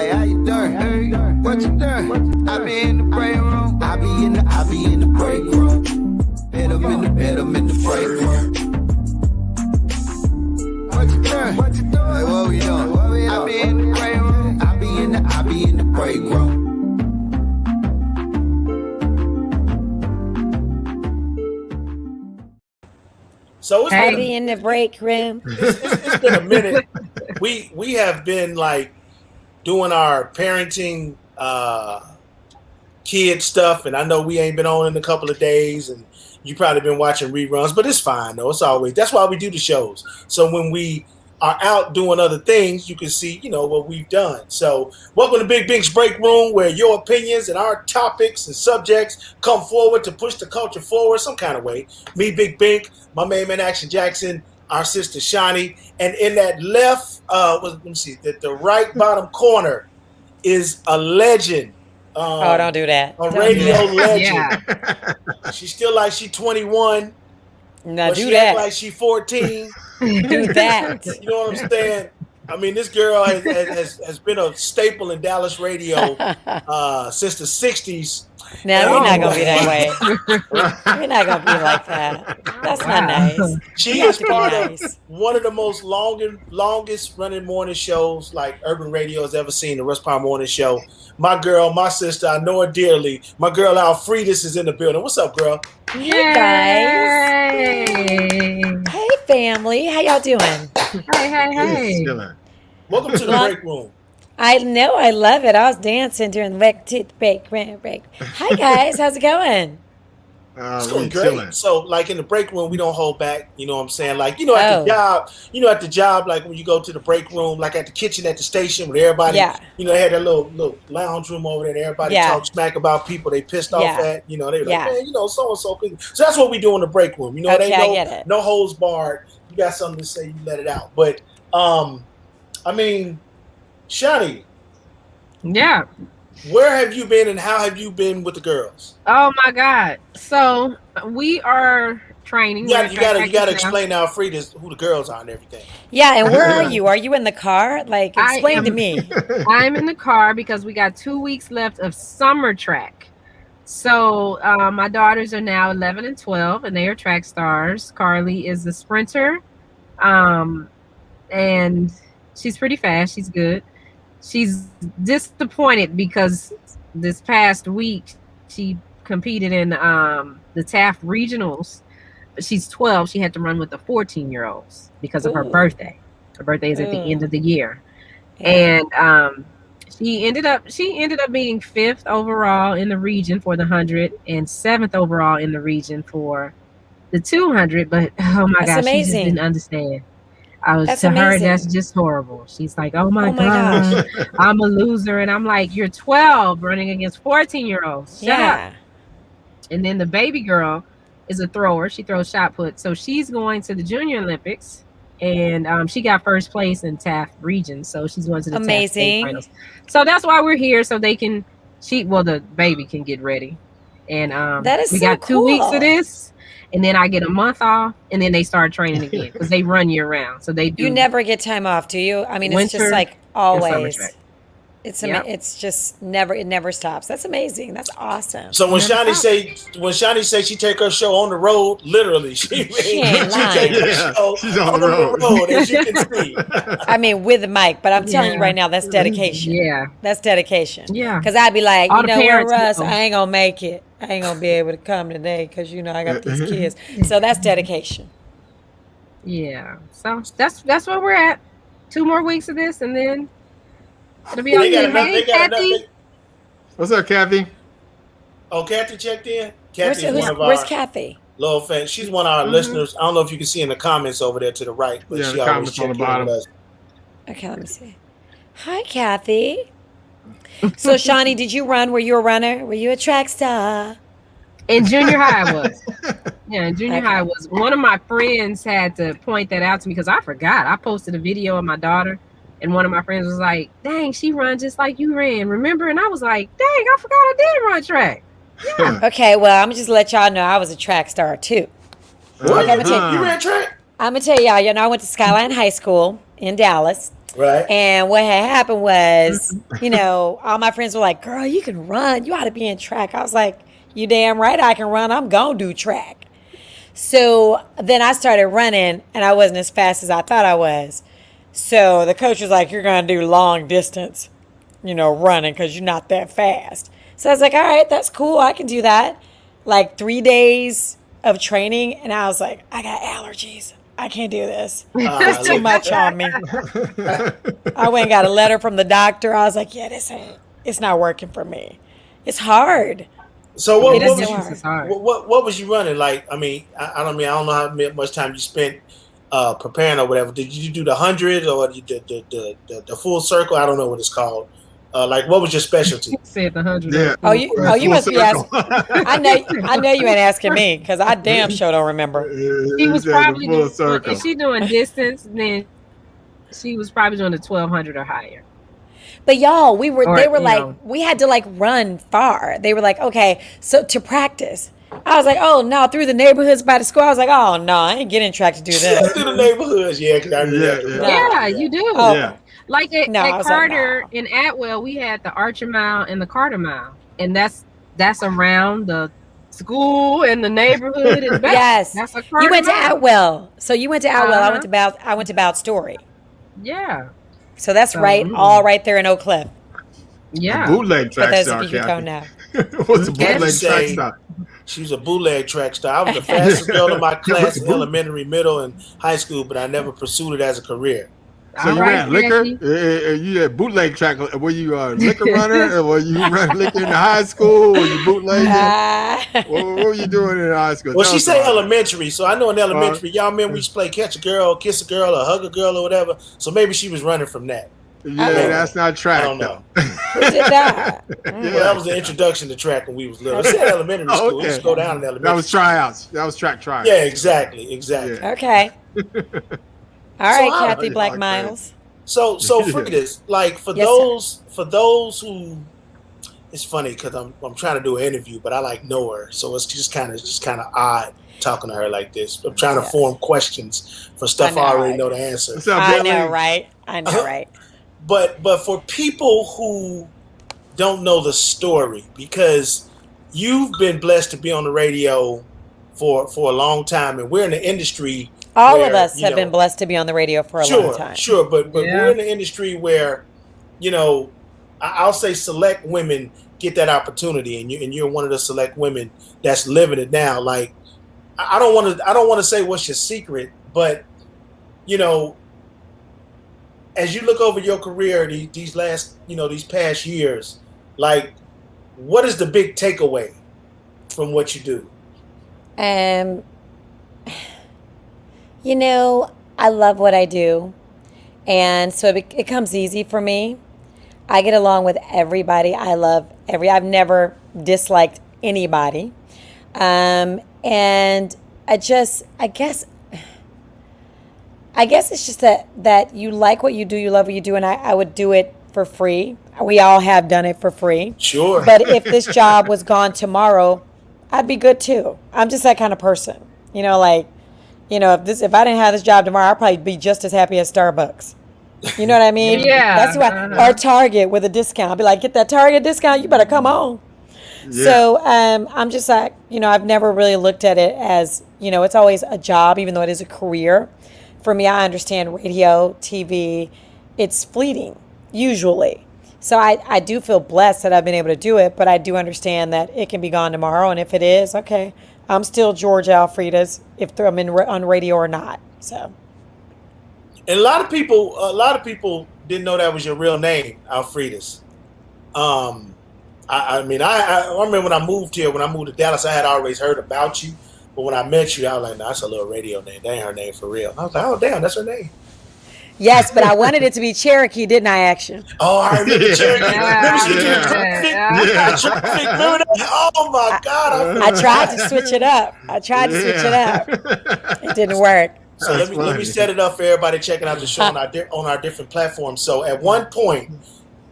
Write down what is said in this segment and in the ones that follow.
Hey, how you doing? What you doing? I be in the break room. I be in the break room. Hit 'em in the break room. What you doing? Hey, what we doing? I be in the break room. I be in the break room. So it's been in the break room. It's been a minute. We have been like doing our parenting kid stuff, and I know we ain't been on in a couple of days, and you probably been watching reruns, but it's fine though. It's always that's why we do the shows. So when we are out doing other things, you can see, what we've done. So welcome to Big Bink's Break Room, where your opinions and our topics and subjects come forward to push the culture forward some kind of way. Me, Big Bink, my main man Action Jackson, our sister Shani, and in that left, let me see, the right bottom corner is a legend. Don't do that. A radio legend. Yeah. She's still like she's 21. Now do that. Like she's 14. Do that. You know what I'm saying? I mean, this girl has been a staple in Dallas radio since the 60s. No, we're not going to be that way. We're not going to be like that. That's not nice. She is part of one of the most longest running morning shows like urban radio has ever seen, the Rush Power Morning Show. My girl, my sister, I know her dearly. My girl Alfredis is in the building. What's up, girl? Hey, guys. Hey, family. How y'all doing? Hey. Welcome to the break room. I know. I love it. I was dancing during the break. Hi, guys. How's it going? It's going great. So, like in the break room, we don't hold back. You know what I'm saying? Like, at the job, like when you go to the break room, like at the kitchen at the station, where everybody, they had that little lounge room over there, and everybody talk smack about people they pissed off at. They were like, man, so and so people. So that's what we do in the break room. It ain't no holds barred. You got something to say, you let it out. But, I mean, Shani. Yeah. Where have you been and how have you been with the girls? Oh my God. So we are training. You gotta explain to Alfreda who the girls are and everything. Yeah, and where are you? Are you in the car? Like, explain to me. I'm in the car because we got 2 weeks left of summer track. So my daughters are now 11 and 12 and they are track stars. Carly is the sprinter. And she's pretty fast. She's good. She's disappointed because this past week she competed in the Taft Regionals. She's 12. She had to run with the 14-year-olds because of her birthday. Her birthday is at the end of the year. Yeah. And she ended up being 5th overall in the region for the 100 and 7th overall in the region for the 200. But oh my gosh, she just didn't understand. That's just horrible. She's like, oh my gosh, I'm a loser. And I'm like, you're 12 running against 14-year-olds. Shut up. And then the baby girl is a thrower. She throws shot put. So she's going to the Junior Olympics. And she got first place in Taft region. So she's going to the Taft State finals. So that's why we're here. So they can, the baby can get ready. And we got 2 weeks of this. And then I get a month off, and then they start training again because they run year round. So they do. You never get time off, do you? I mean, it's just like always. It's just never. It never stops. That's amazing. That's awesome. So when Shani say she take her show on the road, literally, she take her show she's on the road, as you can see. I mean, with the mic, but I'm telling you right now, that's dedication. Yeah, that's dedication. Yeah, because I'd be like, Russ, I ain't gonna make it. I ain't gonna be able to come today because I got these kids. So that's dedication. Yeah. So that's where we're at. 2 more weeks of this, and then it'll be okay. Hey, Kathy. What's up, Kathy? Oh, Kathy checked in. Where's Kathy? Low fan. She's one of our listeners. I don't know if you can see in the comments over there to the right, but she always checks on the bottom. Okay, let me see. Hi, Kathy. So, Shani, did you run? Were you a runner? Were you a track star? In junior high, I was. Yeah, in junior high, I was. One of my friends had to point that out to me because I forgot. I posted a video of my daughter, and one of my friends was like, dang, she runs just like you ran. Remember? And I was like, dang, I forgot I did run track. Yeah. Okay, well, I'm just let y'all know I was a track star, too. What? You ran track? I'm going to tell y'all, I went to Skyline High School in Dallas. Right. And what had happened was, all my friends were like, girl, you can run. You ought to be in track. I was like, you damn right I can run. I'm going to do track. So then I started running, and I wasn't as fast as I thought I was. So the coach was like, you're going to do long distance, running because you're not that fast. So I was like, all right, that's cool. I can do that. Like 3 days of training, and I was like, I got allergies. I can't do this. It's too much on me. I went and got a letter from the doctor. I was like, yeah, it's not working for me. It's hard. So what was you running? Like, I don't know how much time you spent preparing or whatever. Did you do the 100 or the full circle? I don't know what it's called. Like, what was your specialty? Said the 100. Yeah. You must be asking. I know you ain't asking me because I damn sure don't remember. She was probably doing, if she doing distance, then she was probably doing the 1200 or higher. But y'all, we had to like run far. They were like, okay, so to practice. I was like, oh no, through the neighborhoods by the school. I was like, oh no, I ain't getting track to do this. Through the neighborhoods, yeah, because I knew that. Yeah, you do. Oh. Yeah. Like at Carter in Atwell, we had the Archer Mile and the Carter Mile, and that's around the school and the neighborhood and back. Yes, that's a Carter you went to Mile. Atwell. So you went to Atwell. I went to Bout Story. Yeah. So that's all right there in Oak Cliff. Yeah. Bootleg track For those star. of you who don't know. What's a bootleg track star? She was a bootleg track star. I was the fastest girl in my class in elementary, middle, and high school, but I never pursued it as a career. So you ran liquor? You had bootleg track. Were you a liquor runner? Or were you running liquor in the high school? Were you bootlegging? What were you doing in high school? Well, she said elementary, so I know in elementary, y'all remember we used to play catch a girl, kiss a girl, or hug a girl, or whatever. So maybe she was running from that. Yeah, that's not track. I don't know. Who did that? Well, that was the introduction to track when we was little. I said elementary school. We used to go down in elementary. That was tryouts. That was track tryouts. Yeah, exactly. Yeah. Okay. All right, Kathy Black Miles. So for this, like for those who, it's funny because I'm trying to do an interview, but I know her, so it's just kind of odd talking to her like this. I'm trying to form questions for stuff I already know the answer. I know, right? But for people who don't know the story, because you've been blessed to be on the radio for a long time, and we're in the industry. All of us have been blessed to be on the radio for a long time. Sure, but we're in the industry where, I'll say select women get that opportunity, and you're one of the select women that's living it now. Like, I don't want to say what's your secret, but as you look over your career these past years, like, what is the big takeaway from what you do? I love what I do, and so it comes easy for me. I get along with everybody. I've never disliked anybody, and I guess it's just that you like what you do, you love what you do, and I would do it for free. We all have done it for free. Sure. But if this job was gone tomorrow, I'd be good too. I'm just that kind of person. If I didn't have this job tomorrow, I'd probably be just as happy as Starbucks. You know what I mean? Yeah. That's why, or Target with a discount. I'd be like, get that Target discount, you better come on. Yeah. So I'm just like, I've never really looked at it as, it's always a job, even though it is a career. For me, I understand radio, TV, it's fleeting, usually. So I do feel blessed that I've been able to do it, but I do understand that it can be gone tomorrow. And if it is, okay, I'm still George Alfredas, if I'm on radio or not. So. And a lot of people didn't know that was your real name, Alfredas. I remember when I moved here, when I moved to Dallas, I had always heard about you. But when I met you, I was like, no, that's a little radio name. That ain't her name for real. I was like, oh, damn, that's her name. Yes, but I wanted it to be Cherokee, didn't I, Action? Oh, I remember Cherokee. Oh, my God. I tried to switch it up. It didn't work. So let me set it up for everybody checking out the show on our different platforms. So at one point,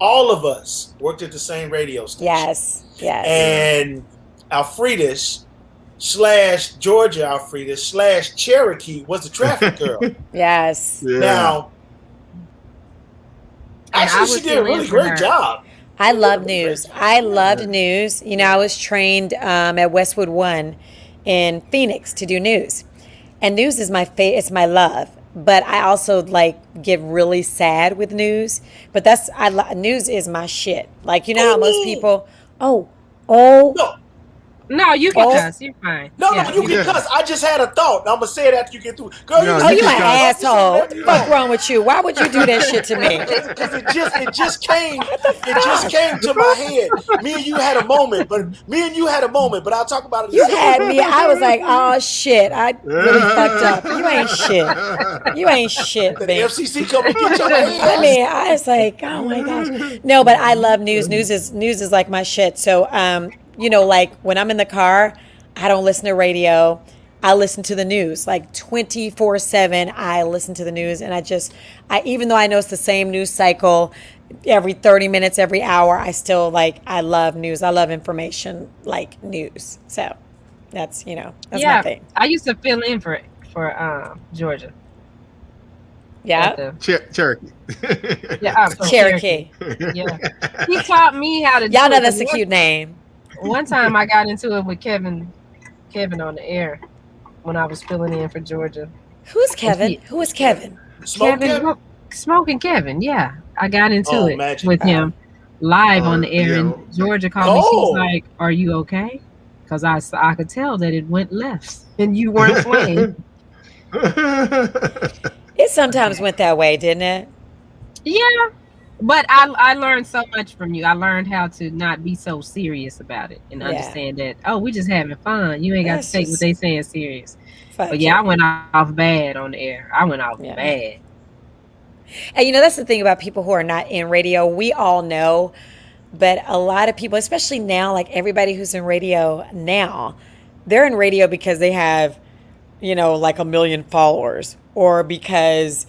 all of us worked at the same radio station. Yes. And Alfredas / Georgia Alfredas / Cherokee was the traffic girl. Yes. Yeah. Now, Actually, she did a really great job. I love news. I loved news. You know, I was trained at Westwood One in Phoenix to do news, and news is it's my love. But I also like get really sad with news. But news is my shit. Like, you know how most people, oh, No, you can cuss. You're fine. No, you can cuss. I just had a thought. I'm gonna say it after you get through. Girl, you an asshole. What the fuck wrong with you? Why would you do that shit to me? Because it just came to my head. Me and you had a moment, but I'll talk about it. You had me. I was like, oh shit, I really fucked up. You ain't shit. The FCC come and get your ass. I mean, I was like, oh my gosh. No, but I love news. News is like my shit. So, you know, like when I'm in the car, I don't listen to radio. I listen to the news like 24/7. I listen to the news, and I even though I know it's the same news cycle every 30 minutes, every hour, I still I love news. I love information like news. So that's my thing. I used to fill in for Georgia. Yeah. Cherokee. Cherokee. Yeah. He taught me how to do Y'all know that's a cute name. One time I got into it with Kevin on the air when I was filling in for Georgia. Who's Kevin? Who is Kevin? Smoking Kevin, yeah. I got into it with him live on the air, and Georgia called me. She's like, "Are you okay?" Because I could tell that it went left and you weren't playing. It sometimes went that way, didn't it? Yeah. But I learned so much from you. I learned how to not be so serious about it and understand that, we just having fun. You ain't got to take what they saying serious. But I went off bad on the air. I went off bad. And that's the thing about people who are not in radio. We all know, but a lot of people, especially now, like everybody who's in radio now, they're in radio because they have, like 1 million followers, or because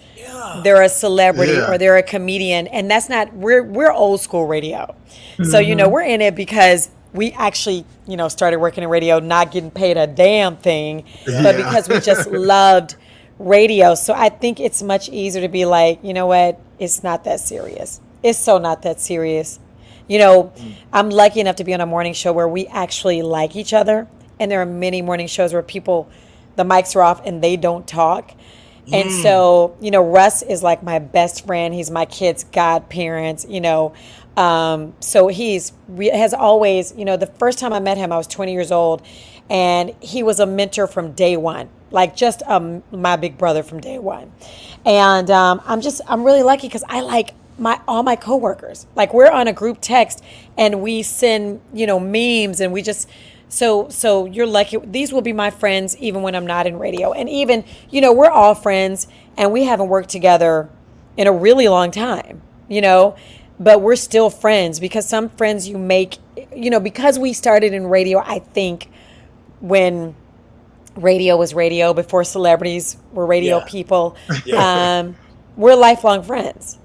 they're a celebrity or they're a comedian. And that's not, we're old school radio. Mm-hmm. So, we're in it because we actually, started working in radio, not getting paid a damn thing, but because we just loved radio. So I think it's much easier to be like, you know what? It's not that serious. It's so not that serious. I'm lucky enough to be on a morning show where we actually like each other. And there are many morning shows where the mics are off and they don't talk. And so, Russ is like my best friend. He's my kid's godparents, so has always, the first time I met him, I was 20 years old, and he was a mentor from day one, like just my big brother from day one. And I'm really lucky because I like all my coworkers. Like we're on a group text and we send, memes, and we just... So you're lucky. These will be my friends even when I'm not in radio. And even, we're all friends and we haven't worked together in a really long time, but we're still friends because some friends you make, because we started in radio, I think when radio was radio, before celebrities were radio people, we're lifelong friends,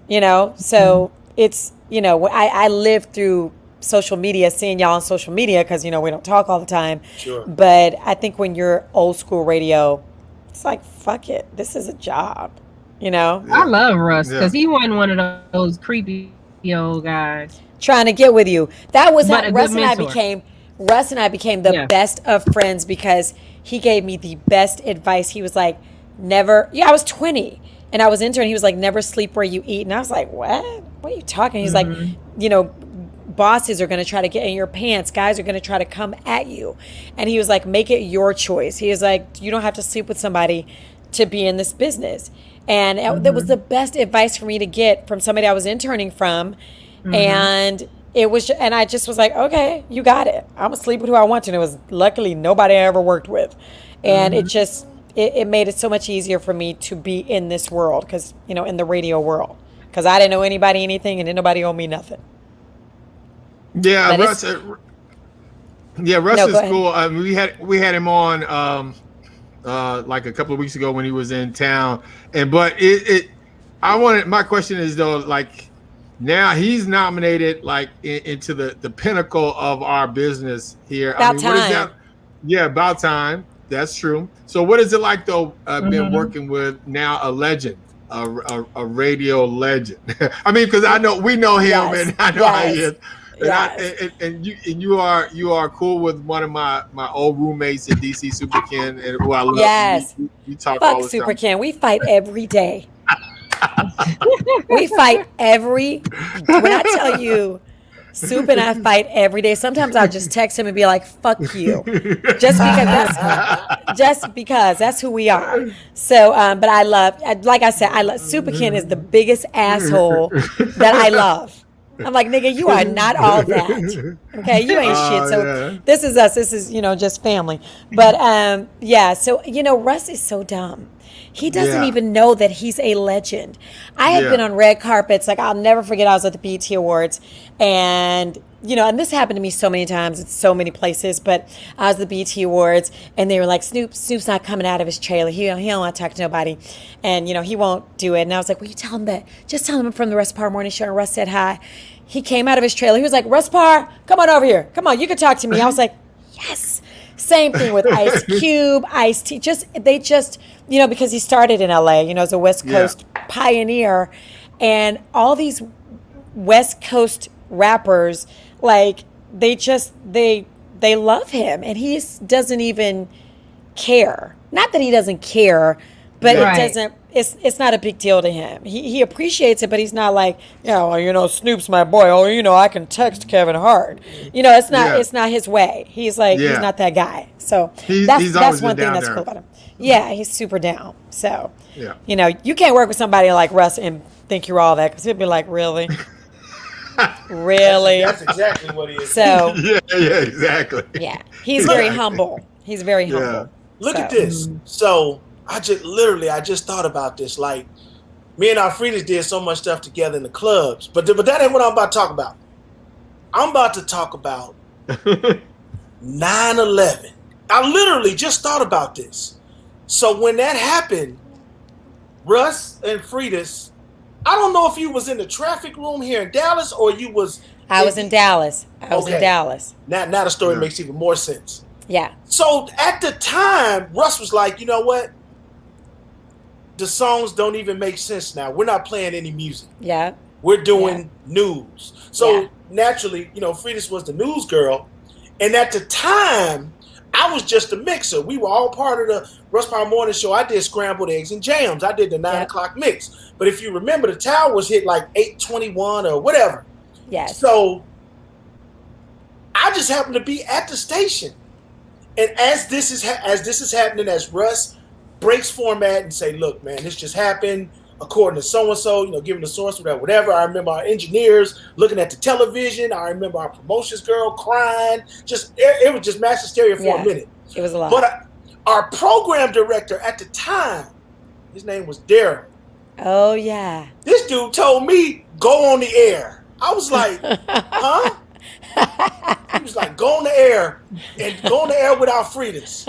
so it's, I lived through social media, seeing y'all on social media because we don't talk all the time. Sure. But I think when you're old school radio, it's like fuck it, this is a job. I love Russ because he wasn't one of those creepy old guys trying to get with you. That was how Russ and I became the best of friends because he gave me the best advice. He was like, I was 20 and I was interning. He was like, never sleep where you eat. And I was like, what are you talking? He's like, bosses are going to try to get in your pants. Guys are going to try to come at you. And he was like, make it your choice. He was like, you don't have to sleep with somebody to be in this business. And that was the best advice for me to get from somebody I was interning from. And and I just was like, okay, you got it. I'm going to sleep with who I want to. And it was luckily nobody I ever worked with. And it made it so much easier for me to be in this world because, in the radio world. Because I didn't know anybody anything and nobody owed me nothing. Yeah, Russ. Russ is cool. We had him on like a couple of weeks ago when he was in town, my question is though, like now he's nominated like into the pinnacle of our business here. About time. What is that? Yeah, about time. That's true. So what is it like though? Been working with now a legend a radio legend. I mean, because we know him, Yes. and I know how he is. And, Yes. you are cool with one of my old roommates at DC, Super Ken, and who I love. Yes. We talk all Fuck the Super time. Ken. We fight every day. We fight when I tell you, Soup and I fight every day. Sometimes I'll just text him and be like, fuck you. Just because that's who we are. So, but like I said, Super Ken is the biggest asshole that I love. I'm like, nigga, you are not all that. Okay, you ain't shit. So Yeah. this is us. This is, just family. But yeah, so Russ is so dumb. He doesn't Yeah. even know that he's a legend. I have Yeah. been on red carpets. Like, I'll never forget, I was at the BET Awards, and and this happened to me so many times. It's so many places, but I was at the BET Awards, and they were like, Snoop's not coming out of his trailer. He don't want to talk to nobody, and he won't do it. And I was like, will you tell him that? Just tell him I'm from the Russ Parr Morning Show. And Russ said hi. He came out of his trailer. He was like, Russ Parr, come on over here. Come on, you can talk to me. I was like, yes. Same thing with Ice Cube, Ice-T. They just, because he started in LA, as a West Coast pioneer, and all these West Coast rappers, like, they love him, and he doesn't even care. Not that he doesn't care, but it doesn't. It's not a big deal to him. He appreciates it, but he's not like, Snoop's my boy. Oh, I can text Kevin Hart. It's not. Yeah. It's not his way. He's like, he's not that guy. So He's that's always one been thing down that's there. cool about him. Yeah, he's super down. So, Yeah. you can't work with somebody like Russ and think you're all that, because he'll be like, really, really. That's exactly what he is. So Yeah, exactly. yeah, he's very humble. He's very Yeah. humble. Look So- at this. So I just thought about this. Like, me and Alfredas did so much stuff together in the clubs, but that ain't what I'm about to talk about. I'm about to talk about 9/11. I literally just thought about this. So when that happened, Russ and Freitas, I don't know if you was in the traffic room here in Dallas or you was. I was in Dallas. Okay. Now the story Yeah. makes even more sense. Yeah. So at the time, Russ was like, you know what? The songs don't even make sense now. We're not playing any music. Yeah. We're doing news. So Yeah. naturally, Freitas was the news girl. And at the time, I was just a mixer. We were all part of the Russ Parr Morning Show. I did scrambled eggs and jams. I did the 9 o'clock mix. But if you remember, the tower was hit like 8:21 or whatever. Yes. So I just happened to be at the station. And as this is happening, as Russ breaks format and say, look, man, this just happened according to so-and-so, giving the source, whatever. I remember our engineers looking at the television. I remember our promotions girl crying. It was just mass hysteria for a minute. It was a lot. But our program director at the time, his name was Daryl. Oh, yeah. This dude told me, go on the air. I was like, huh? He was like, go on the air and go on the air with Alfredas.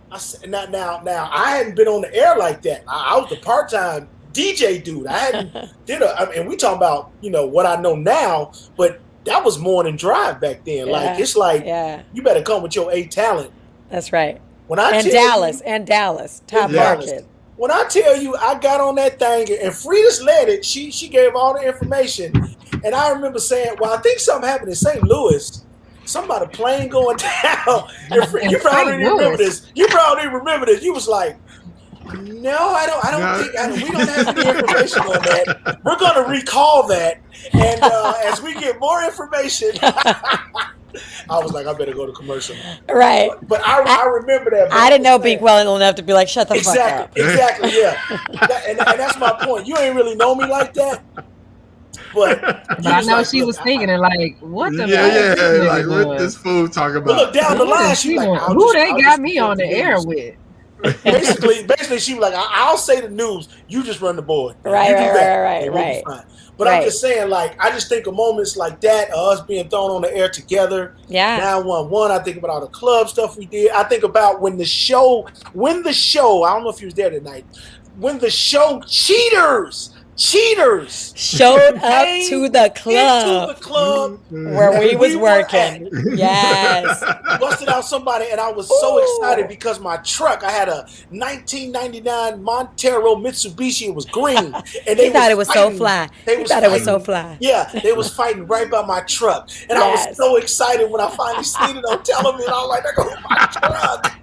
I said, now, I hadn't been on the air like that. I was the part-time DJ dude. I hadn't and we talking about, what I know now, but that was morning drive back then. Yeah. Like, it's like, you better come with your A talent. That's right. When I And Dallas, top market. When I tell you I got on that thing and Freitas led it, she gave all the information. And I remember saying, well, I think something happened in St. Louis. Something about a plane going down. You probably didn't remember this. You was like, no, I don't think we don't have any information on that. We're going to recall that. And as we get more information, I was like, I better go to commercial. Right. But I remember that. I didn't know Bink well enough to be like, shut the fuck up. Exactly, yeah. And that's my point. You ain't really know me like that. But I know she was thinking it like, what the like what this fool talking about? But look, down the line, she like, who they got me on the air with? Basically, she was like, I'll say the news. You just run the board. Right. But I'm just saying, like, I just think of moments like that, us being thrown on the air together. Yeah. 911. I think about all the club stuff we did. I think about when the show, I don't know if you was there tonight, when the show Cheaters cheaters showed up to the into club the club where we was were working. at. Yes. Busted out somebody, and I was so excited because my truck, I had a 1999 Montero Mitsubishi. It was green, and He thought it was so fly. They He was thought it was so fighting. fly. Yeah, they was fighting right by my truck, and I was Yes. so excited when I finally seen it on television. I was like, "There goes my truck!"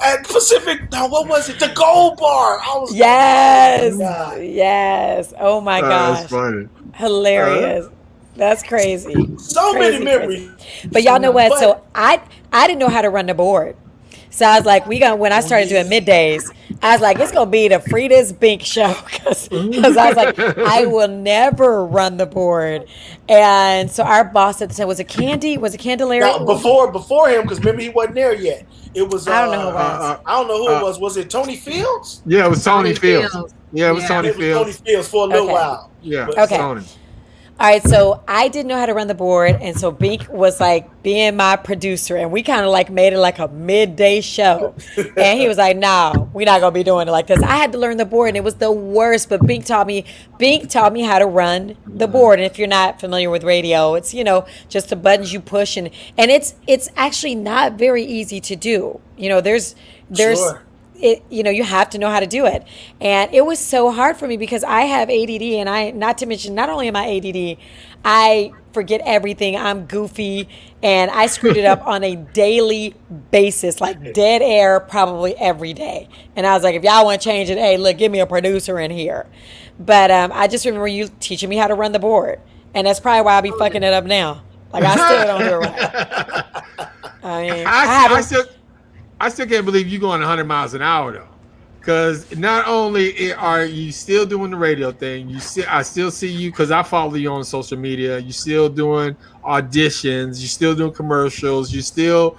At Pacific, no, what was it? The Gold Bar. I was Yes. like, "Oh my God." Yes. Oh my That's gosh. funny. Hilarious. That's crazy. So Crazy, many memories. But y'all know what? But- So I didn't know how to run the board. So I was like, when I started doing middays, I was like, it's gonna be the Frida's Bink show because I was like, I will never run the board. And so our boss at the time was it Candy? Was it Candelaria? Now, before him, because remember he wasn't there yet. It was I don't know who it was. I don't know who it was. Was it Tony Fields? Yeah, it was Tony Fields. Fields. Yeah, it was Yeah. Tony It was Fields. Tony Fields for a little Okay. while. Yeah, But- Okay. Tony. All right, so I didn't know how to run the board, and so Bink was like being my producer, and we kind of like made it like a midday show. And he was like, "No, we're not gonna be doing it like this." I had to learn the board, and it was the worst. But Bink taught me how to run the board. And if you're not familiar with radio, it's just the buttons you push, and it's actually not very easy to do. There's Sure. you have to know how to do it. And it was so hard for me because I have ADD, and not to mention, not only am I ADD, I forget everything. I'm goofy, and I screwed it up on a daily basis, like dead air probably every day. And I was like, if y'all want to change it, hey, look, give me a producer in here. But I just remember you teaching me how to run the board. And that's probably why I be fucking it up now. Like, I still don't do it right. I mean, I still can't believe you going 100 miles an hour though, because not only are you still doing the radio thing, I still see you because I follow you on social media. You still doing auditions, you still doing commercials, you still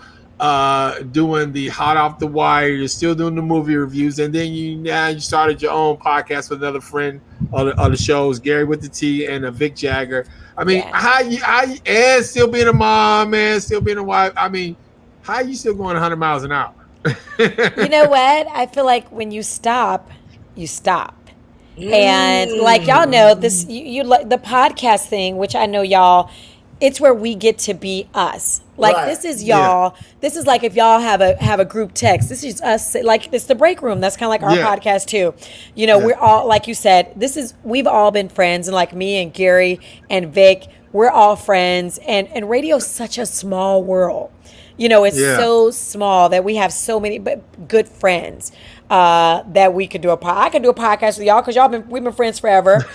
doing the hot off the wire, you're still doing the movie reviews, and then you started your own podcast with another friend on the shows, Gary with the T and Vic Jagger. I mean, Yeah. and still being a mom, man, still being a wife. I mean, how are you still going 100 miles an hour? You know what? I feel like when you stop, you stop. And like y'all know, this you like the podcast thing, which I know y'all, it's where we get to be us. Like Right. this is y'all. This is like if y'all have a group text. This is us. Like it's the break room. That's kind of like our Yeah. podcast too. We're all, like you said, we've all been friends, and like me and Gary and Vic, we're all friends. And radio's such a small world. It's so small that we have so many good friends that we could do I could do a podcast with y'all because we've been friends forever.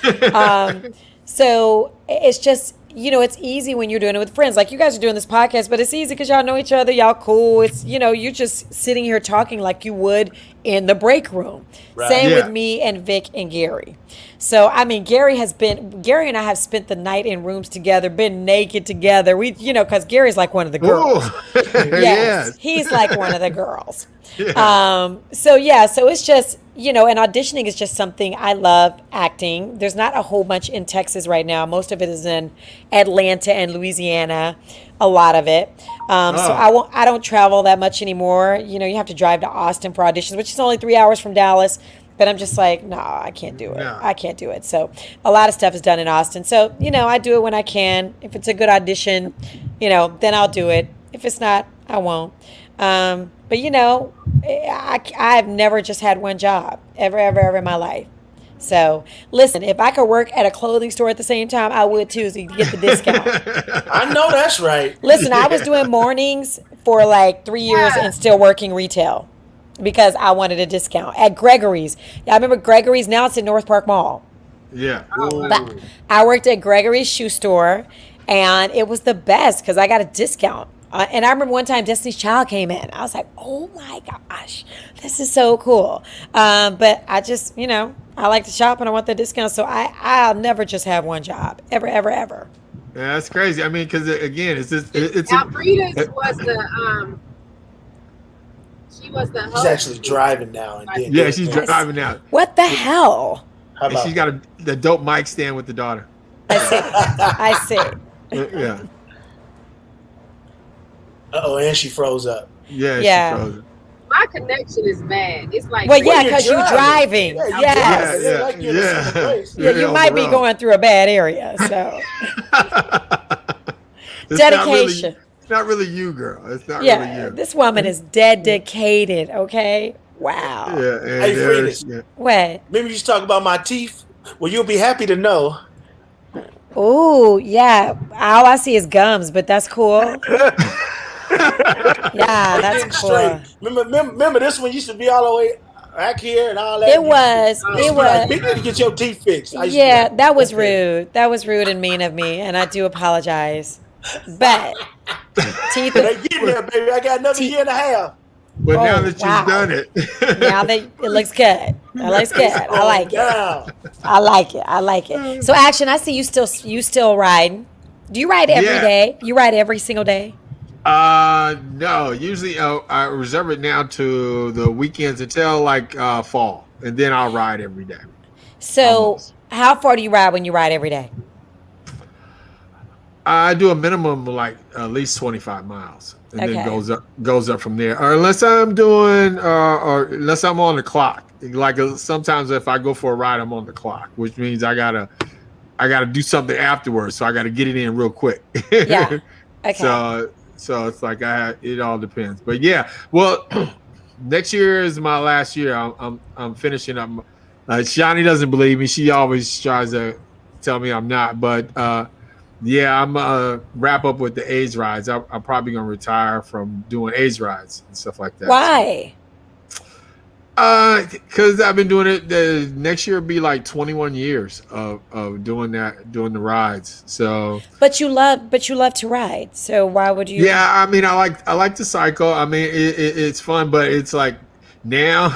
So it's just, it's easy when you're doing it with friends. Like you guys are doing this podcast, but it's easy because y'all know each other. Y'all cool. It's, you're just sitting here talking like you would in the break room. Right. Same Yeah. with me and Vic and Gary. So, I mean, Gary and I have spent the night in rooms together, been naked together. We, because Gary's like one of the girls. Ooh. Yes, he's like one of the girls. So it's just, and auditioning is just something I love. Acting, there's not a whole much in Texas right now. Most of it is in Atlanta and Louisiana, a lot of it. So I don't travel that much anymore. You have to drive to Austin for auditions, which is only 3 hours from Dallas. But I'm just like, no, I can't do it. No. I can't do it. So a lot of stuff is done in Austin. So, I do it when I can. If it's a good audition, then I'll do it. If it's not, I won't. But I've never just had one job ever in my life. So listen, if I could work at a clothing store at the same time, I would too, so you can get the discount. I know that's right. Listen, I was doing mornings for like 3 years and still working retail because I wanted a discount at Gregory's. I remember Gregory's. Now it's in North Park Mall. Yeah. But I worked at Gregory's shoe store, and it was the best because I got a discount. And I remember one time Destiny's Child came in. I was like, oh my gosh, this is so cool. But I just, I like to shop and I want the discount. So I'll never just have one job, ever. Yeah, that's crazy. I mean, because again, it's just Alfreda's was the she was the host. She's actually driving now. And then yeah, she's driving now. What the hell? How And about she's got the dope mic stand with the daughter. I see. Yeah. and she froze up. Yeah. Yeah. She froze it. My connection is bad. It's like Well, yeah, Well, because you're driving. Yeah, you Yes. driving. It ain't like you're in a single place. Yeah, you on might the be road. going through a bad area. So It's dedication. Not really you, girl. It's not Yeah, really you. this woman is dedicated. Okay. Wow. Yeah, and Hey, there's- Fridas. What? Remember you used to talk about my teeth? Well, you'll be happy to know. Oh, yeah. All I see is gums, but that's cool. Yeah, They that's getting cool. straight. Remember this one used to be all the way back here and all that. It was. You used It to be like, was. Bink, need to get your teeth fixed. I used to be Yeah, like, that was okay. rude. That was rude and mean of me, and I do apologize. But teeth. They getting there, baby. I got another year and a half. But now Oh, that you've wow. done it, Now that it looks good. It looks good. I like it. Down. I like it. I like it. So, Action, I see you still riding. Do you ride every Yeah. day? You ride every single day? no. Usually, I reserve it now to the weekends until like fall, and then I'll ride every day. So, Almost. how far do you ride when you ride every day? I do a minimum of like at least 25 miles, and Okay. then goes up from there. Or unless I'm doing, or unless I'm on the clock. Like sometimes if I go for a ride, I'm on the clock, which means I gotta do something afterwards. So I gotta get it in real quick. Yeah. Okay. So it's like it all depends. But yeah, well, next year is my last year. I'm finishing up. Shani doesn't believe me. She always tries to tell me I'm not, but. Yeah, I'm wrap up with the age rides. I'm probably gonna retire from doing age rides and stuff like that. Why? Because I've been doing it. Next year will be like 21 years of doing the rides. So But you love to ride. So why would you? yeah, I mean, I like to cycle. I mean, it's fun, but it's like now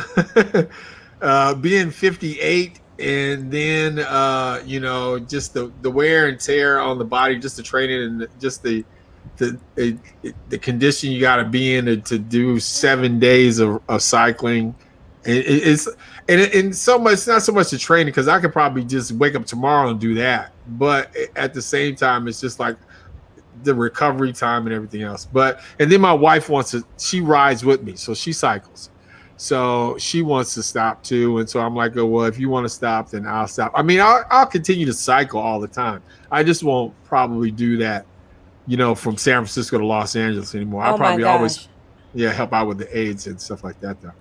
being 58. And then just the wear and tear on the body, just the training and just the condition you got to be in to do 7 days of cycling. It's so much. It's not so much the training, because I could probably just wake up tomorrow and do that, but at the same time it's just like the recovery time and everything else. And then my wife she rides with me, so she cycles. So she wants to stop too, and so I'm like, oh, well, if you want to stop, then I'll stop. I mean, I'll continue to cycle all the time. I just won't probably do that, from San Francisco to Los Angeles anymore. I'll Oh my probably always, gosh. help out with the aids and stuff like that, though.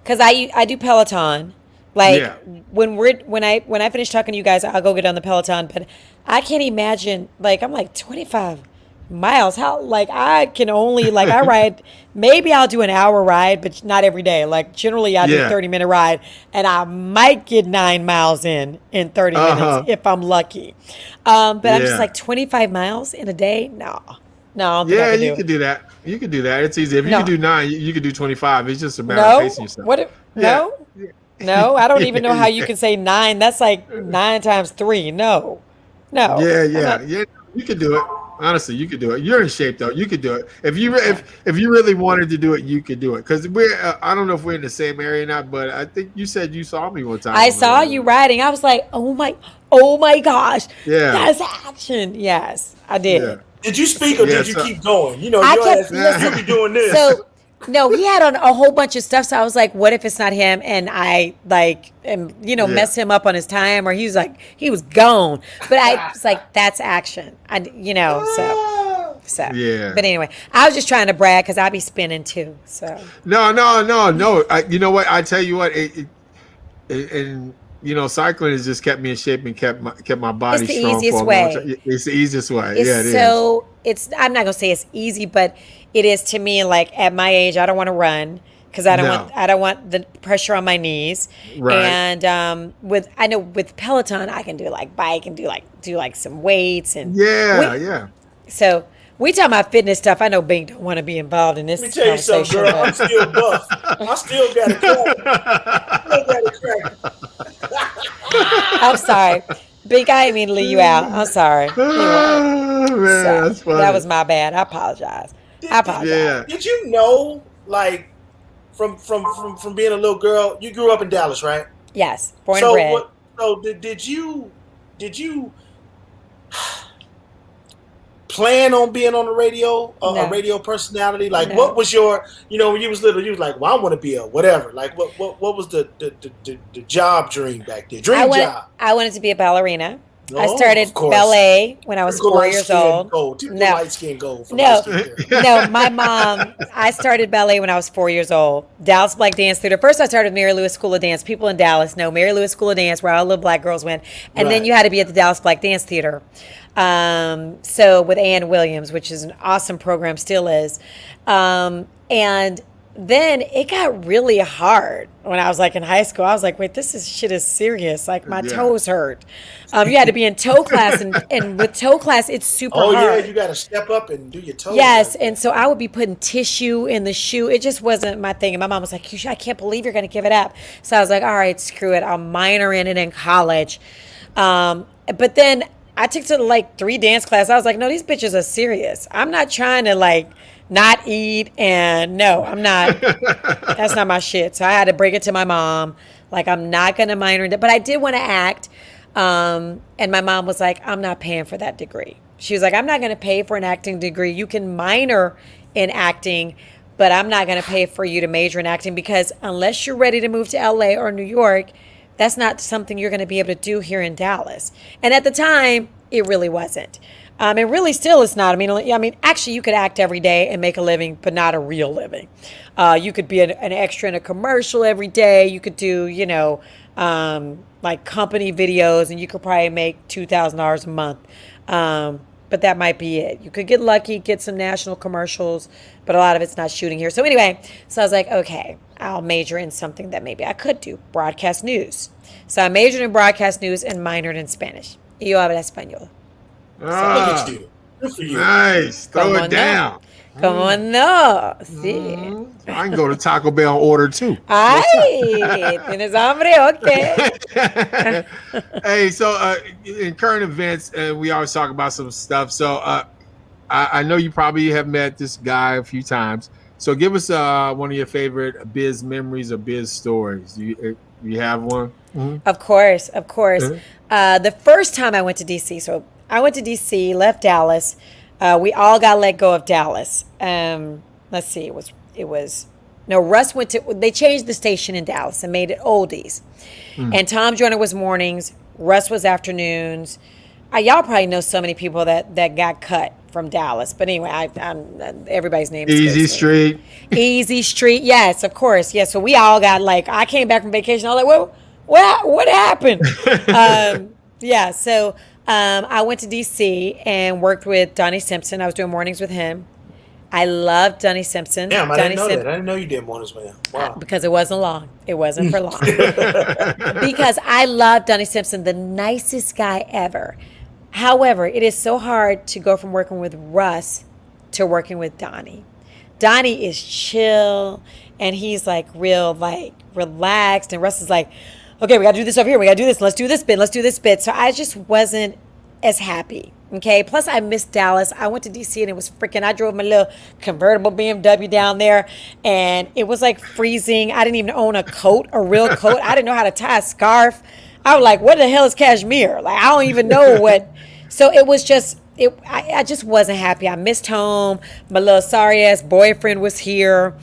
Because I do Peloton. Like Yeah. when I finish talking to you guys, I'll go get on the Peloton. But I can't imagine, like, I'm like 25 miles. How, like, I can only, like, I ride, maybe I'll do an hour ride, but not every day. Like, generally I do a Yeah. Uh-huh. 30-minute ride, and I might get 9 miles in 30 minutes if I'm lucky. But I'm just Yeah. like 25 miles in a day? No, I don't think I Yeah, can you do could it. do that. You could do that. It's easy. If you No. could do 9, you could do 25. It's just a matter of No? pacing yourself. What? Yeah. No, I don't even know how you can say 9. That's like 9 times 3. No. Yeah, I'm yeah, not- yeah. You could do it. Honestly, you could do it. You're in shape though. You could do it. If you really wanted to do it, you could do it. Because I don't know if we're in the same area or not, but I think you said you saw me one time. I saw you riding. I was like, oh my gosh. Yeah. That's action. Yes, I did. Yeah. Did you speak or Yeah, did you so- keep going? I your kept ass, listening. you be doing this. So, no, he had on a whole bunch of stuff. So I was like, what if it's not him? And I mess him up on his time, or he was gone. But I was like, that's action. So. Yeah. But anyway, I was just trying to brag because I be spinning too. So. No. You know what? I tell you what. Cycling has just kept me in shape and kept my body It's the strong easiest for a long way. time. It's the easiest way. It's Yeah, it is. so it's I'm not gonna say it's easy, but it is to me. Like at my age, I don't want to run because I don't want the pressure on my knees. Right. And with Peloton, I can do like bike and do some weights and Yeah. So we talking about fitness stuff. I know Bink don't want to be involved in this Let me tell you something, conversation. girl. I'm but- still buff. I still got a crack. I'm sorry, Bink. I didn't mean to leave you out. I'm sorry. Anyway, Oh, man, so, that's funny. that was my bad. I apologize. Yeah. Did you know, like, from being a little girl, you grew up in Dallas, right? Yes, born and bred. So did you plan on being on the radio, No. a radio personality? Like, No. what was your, when you was little, you was like, well, I want to be a whatever. Like, what was the job dream back then? Job. I wanted to be a ballerina. I Oh, started of course. ballet when I was Typical 4 years old. Gold. Typical No. light skin gold. For No. light-skinned girl. No, my mom, I started ballet when I was 4 years old. Dallas Black Dance Theater. First, I started with Mary Lewis School of Dance. People in Dallas know Mary Lewis School of Dance, where all the black girls went. And then Right. you had to be at the Dallas Black Dance Theater. So with Ann Williams, which is an awesome program, still is. And then it got really hard when I was like in high school. I was like, wait, shit is serious. Like my toes hurt. You had to be in toe class, and with toe class, it's super hard. Oh, yeah, you got to step up and do your toes. Yes, and so I would be putting tissue in the shoe. It just wasn't my thing. And my mom was like, I can't believe you're going to give it up. So I was like, all right, screw it. I'll minor in it in college. But then I took to like 3 dance classes. I was like, no, these bitches are serious. I'm not trying to like not eat, and no, I'm not. That's not my shit. So I had to break it to my mom. Like, I'm not going to minor in it. But I did want to act. And my mom was like, I'm not paying for that degree. She was like, I'm not going to pay for an acting degree. You can minor in acting, but I'm not going to pay for you to major in acting, because unless you're ready to move to LA or New York, that's not something you're going to be able to do here in Dallas. And at the time, it really wasn't. It really still is not. I mean, actually, you could act every day and make a living, but not a real living. You could be an extra in a commercial every day. You could do, like company videos, and you could probably make $2,000 a month. But that might be it. You could get lucky, get some national commercials, but a lot of it's not shooting here. So anyway, I was like, okay, I'll major in something that maybe I could do, broadcast news. So I majored in broadcast news and minored in Spanish. Y yo hablo español. Look at you. Good for you. Nice. Throw Como it down. Como no? Sí. I can go to Taco Bell and order too. Ay, tienes hambre? Okay. Hey, so in current events, we always talk about some stuff. So I know you probably have met this guy a few times. So give us one of your favorite biz memories or biz stories. You have one? Mm-hmm. Of course. The first time I went to DC, so I went to DC, left Dallas. We all got let go of Dallas. Let's see, Russ went to, they changed the station in Dallas and made it oldies. And Tom Joyner was mornings, Russ was afternoons. Y'all probably know so many people that got cut from Dallas. But anyway, everybody's name is Easy Street. Easy Street, yes, of course. Yeah, so we all got like, I came back from vacation, I was like, well, what happened? Yeah, so I went to DC and worked with Donnie Simpson. I was doing mornings with him. I loved Donnie Simpson. Damn, I Donnie didn't know that. I didn't know you did mornings with him. Wow. Because it wasn't long. It wasn't for long. Because I love Donnie Simpson, the nicest guy ever. However, it is so hard to go from working with Russ to working with Donnie. Donnie is chill, and he's like real, like relaxed, and Russ is like, okay, we got to do this over here. We got to do this. Let's do this bit. Let's do this bit. So I just wasn't as happy. Okay. Plus, I missed Dallas. I went to DC and it was freaking, I drove my little convertible BMW down there and it was like freezing. I didn't even own a coat, a real coat. I didn't know how to tie a scarf. I was like, what the hell is cashmere? Like, I don't even know what. So it was just, I just wasn't happy. I missed home. My little sorry ass boyfriend was here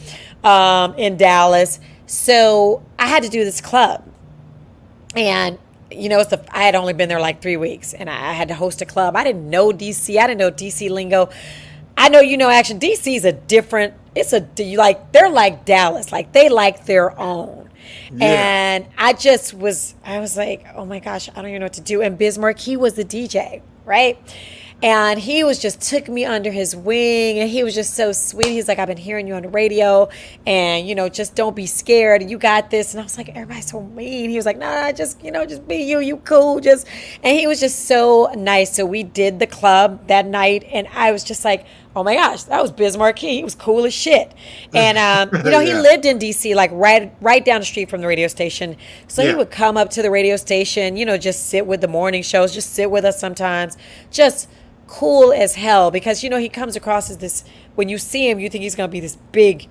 in Dallas. So I had to do this club. And, I had only been there like 3 weeks and I had to host a club. I didn't know DC. I didn't know DC lingo. I know, action. DC is a different, they're like Dallas. Like they like their own. Yeah. And I was like, oh my gosh, I don't even know what to do. And Bismarck, he was the DJ, right? And he took me under his wing and he was just so sweet. He's like, I've been hearing you on the radio and, just don't be scared. You got this. And I was like, everybody's so mean. He was like, nah, just be you cool. And he was just so nice. So we did the club that night and I was just like, oh my gosh, that was Bismarck. He was cool as shit. And, he lived in DC, like right down the street from the radio station. So he would come up to the radio station, just sit with the morning shows, just sit with us sometimes, just cool as hell because he comes across as this, when you see him you think he's going to be this big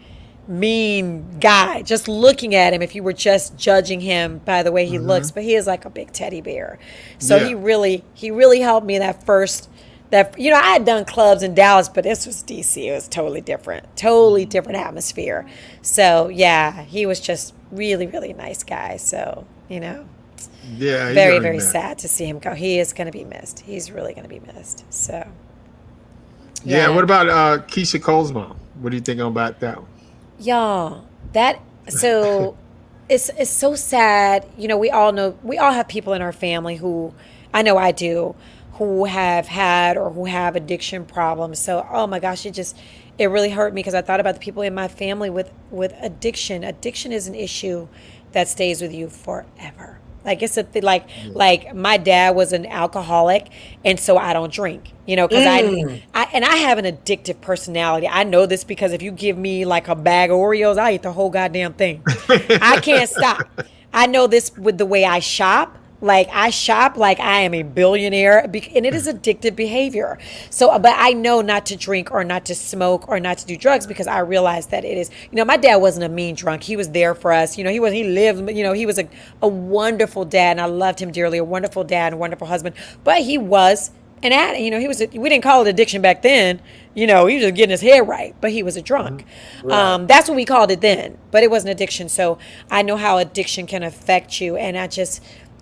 mean guy just looking at him if you were just judging him by the way he looks, but he is like a big teddy bear. So he really helped me that first that, you know, I had done clubs in Dallas, but this was DC. It was totally different atmosphere. So yeah, he was just really, really nice guy. So, you know, Yeah, he's very, gonna be very mad. sad to see him go. He is going to be missed. He's really going to be missed. So Yeah. What about Keisha Cole's mom? What do you think about that one? y'all, that so it's so sad. You know, we all have people in our family who, I know I do, who have had or who have addiction problems. So oh my gosh, it really hurt me because I thought about the people in my family with addiction. Addiction is an issue that stays with you forever. Like it's a thing, like my dad was an alcoholic, and so I don't drink. You know, because I have an addictive personality. I know this because if you give me like a bag of Oreos, I eat the whole goddamn thing. I can't stop. I know this with the way I shop. Like I shop like I am a billionaire, and it is addictive behavior. So, but I know not to drink or not to smoke or not to do drugs because I realize that it is, you know, my dad wasn't a mean drunk. He was there for us. You know, he lived, you know, he was a wonderful dad and I loved him dearly, a wonderful dad and a wonderful husband, but he was an addict. You know, we didn't call it addiction back then. You know, he was just getting his head right, but he was a drunk. Right. That's what we called it then, but it wasn't addiction. So I know how addiction can affect you. And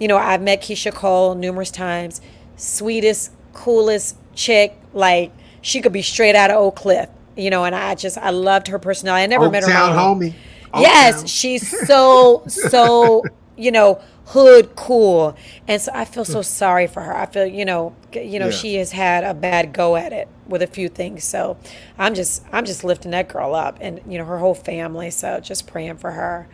you know, I've met Keisha Cole numerous times. Sweetest, coolest chick. Like, she could be straight out of Oak Cliff. You know, and I loved her personality. I never met her. Homie. Yes, she's so, you know, hood cool. And so I feel so sorry for her. I feel, you know, she has had a bad go at it with a few things. So I'm just lifting that girl up and, you know, her whole family. So just praying for her.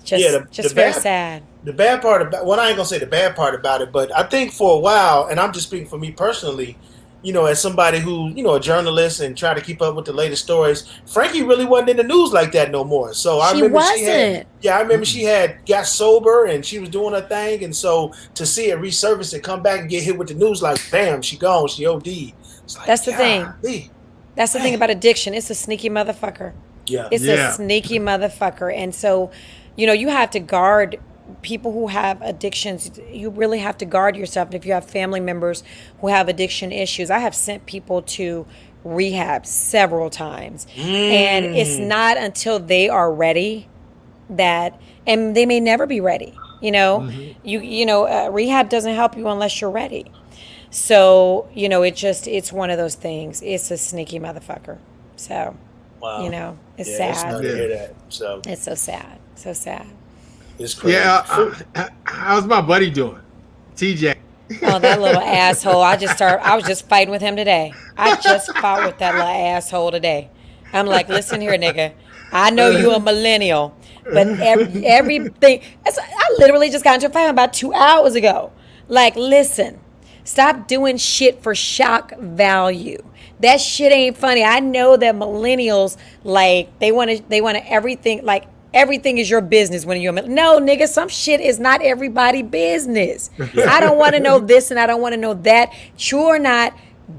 Just very sad. The bad part about, well, I ain't gonna say the bad part about it, but I think for a while, and I'm just speaking for me personally, you know, as somebody who, you know, a journalist and try to keep up with the latest stories, Frankie really wasn't in the news like that no more. So I remember she got sober and she was doing her thing, and so to see it resurface and come back and get hit with the news like, bam, she gone, she OD'd. Like, that's the thing. That's the thing about addiction. It's a sneaky motherfucker. Yeah, it's a sneaky motherfucker, and so, you know, you have to guard people who have addictions. You really have to guard yourself. If you have family members who have addiction issues, I have sent people to rehab several times, and it's not until they are ready and they may never be ready. You know, rehab doesn't help you unless you're ready. So, you know, it's one of those things. It's a sneaky motherfucker. So, wow. You know, it's sad. It's hard to hear that. So it's so sad. So sad. It's crazy. Yeah. How's my buddy doing? TJ. Oh, that little asshole. I was just fighting with him today. I just fought with that little asshole today. I'm like, listen here, nigga. I know you a millennial, but everything. I literally just got into a fight about 2 hours ago. Like, listen, stop doing shit for shock value. That shit ain't funny. I know that millennials, like, they want to everything, like, everything is your business when you're no, nigga, some shit is not everybody's business. I don't want to know this and I don't want to know that. True or not,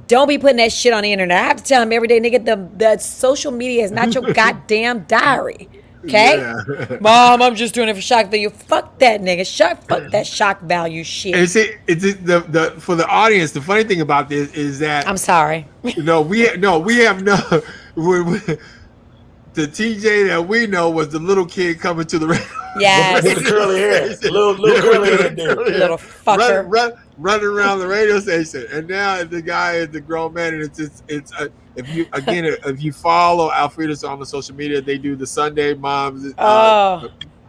don't be putting that shit on the internet. I have to tell him every day, nigga, the social media is not your goddamn diary. Okay? Yeah. Mom, I'm just doing it for shock value. Fuck that, nigga. Fuck that shock value shit. And see, the for the audience, the funny thing about this is that I'm sorry. We have the TJ that we know was the little kid coming to the radio. Yes. With the curly hair. Little curly hair dude. Little fucker. Running around the radio station. And now the guy is the grown man, and if you follow Alfreda's on the social media, they do the Sunday moms.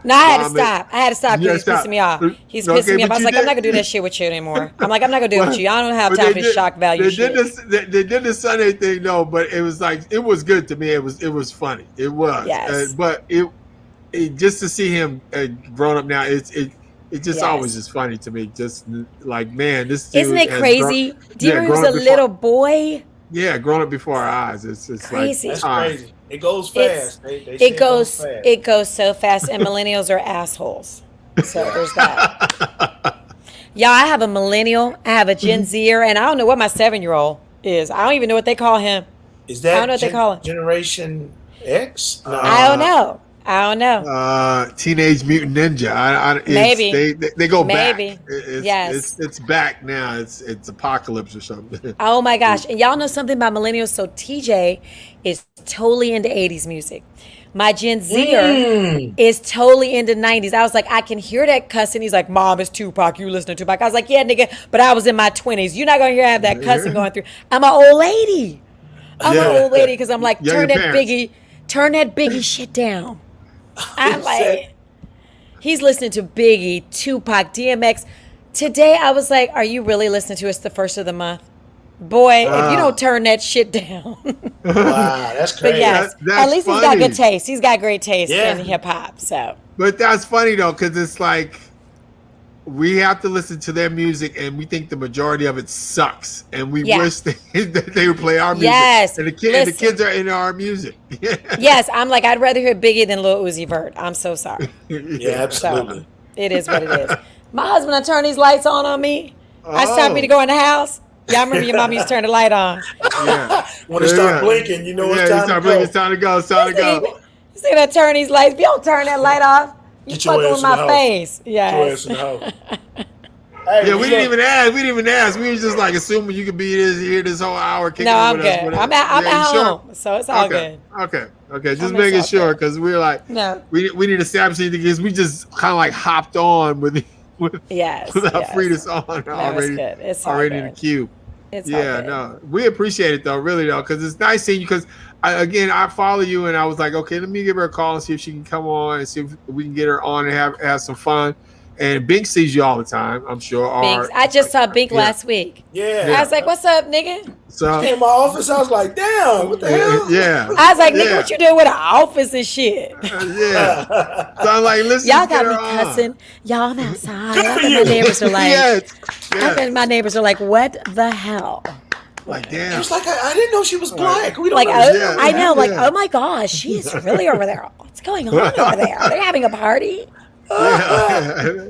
No, I had to stop. Because he's pissing me off. He's pissing me off. I was like, I'm not going to do that shit with you anymore. I'm like, I'm not going to do it with you. I don't have time for this shock value shit. They did the Sunday thing, no, but it was like, it was good to me. It was funny. It was. Yes. But it just to see him grown up now, it's just always just funny to me. Just like, man, this dude. Isn't it crazy? Do you remember he was a little boy? Yeah, grown up before our eyes. It's crazy. That's crazy. It goes fast. It goes so fast, and millennials are assholes. So there's that. Yeah, I have a millennial, I have a Gen Zer, and I don't know what my 7-year-old is. I don't even know what they call him. Is that I don't know what they call him. Generation X? No. I don't know. I don't know. Teenage Mutant Ninja. Maybe. They go Maybe. back. It's, Yes. it's back now. It's Apocalypse or something. Oh my gosh. And y'all know something about millennials? So TJ is totally into 80s music. My Gen Zer is totally into 90s. I was like, I can hear that cussing. He's like, Mom, it's Tupac. You listen to Tupac. I was like, yeah, nigga, but I was in my 20s. You're not going to have that cussing going through. I'm an old lady. I'm an old lady because I'm like, turn that Biggie shit down. I'm like, he's listening to Biggie, Tupac, DMX. Today I was like, are you really listening to us the first of the month? Boy, if you don't turn that shit down. Wow, that's crazy. But yes, That's at least he's funny. got good taste. He's got great taste Yeah. in hip hop. So But that's funny though, because it's like we have to listen to their music, and we think the majority of it sucks, and we Yeah. wish that they would play our music. Yes, and the kids are into our music. yes, I'm like, I'd rather hear Biggie than Lil Uzi Vert. I'm so sorry. Yeah, absolutely. So it is what it is. My husband will turn these lights on me. I stopped me to go in the house. Y'all remember your mom used to turn the light on. Yeah. When it start blinking, you know it's you time start to blinking, go. it's time to go. It's time to go. You see that turn these lights? If you don't turn that light off, you Get your fucking ass with in the my house. face. Your ass Yes. in the house. Yeah, we didn't even ask. We didn't even ask. We was just like assuming you could be here this whole hour. Kicking No, it I'm with us, good. whatever. I'm at Yeah, you sure? home, so it's all Okay. good. Okay. Just I'm making excited. sure, because we're like, No. we didn't establish anything, because we just kind of like hopped on with Yes. without yes. Frida's on No, it's already. good. It's all Already in good. the queue. It's all Yeah, good. no, we appreciate it though, really though, because it's nice seeing you. Because I follow you, and I was like, okay, let me give her a call and see if she can come on and see if we can get her on and have some fun. And Bink sees you all the time, I'm sure. Bink. I just saw Bink last week. Yeah. I was like, "What's up, nigga?" So In my office, I was like, damn, what the hell? yeah, I was like, "Nigga, Yeah. what you doing with an office and shit?" yeah. So I'm like, listen, Y'all let's get got me her on. cussing. Y'all, I'm outside. Good I for bet my you. neighbors are like, Yes. I Yes. bet my neighbors are like, "What the hell?" Like, It damn. was like, I didn't know she was black. We don't Like, understand. Yeah. I know, like, Yeah. oh my gosh, she is really over there. What's going on over there? Are they having a party? Yeah.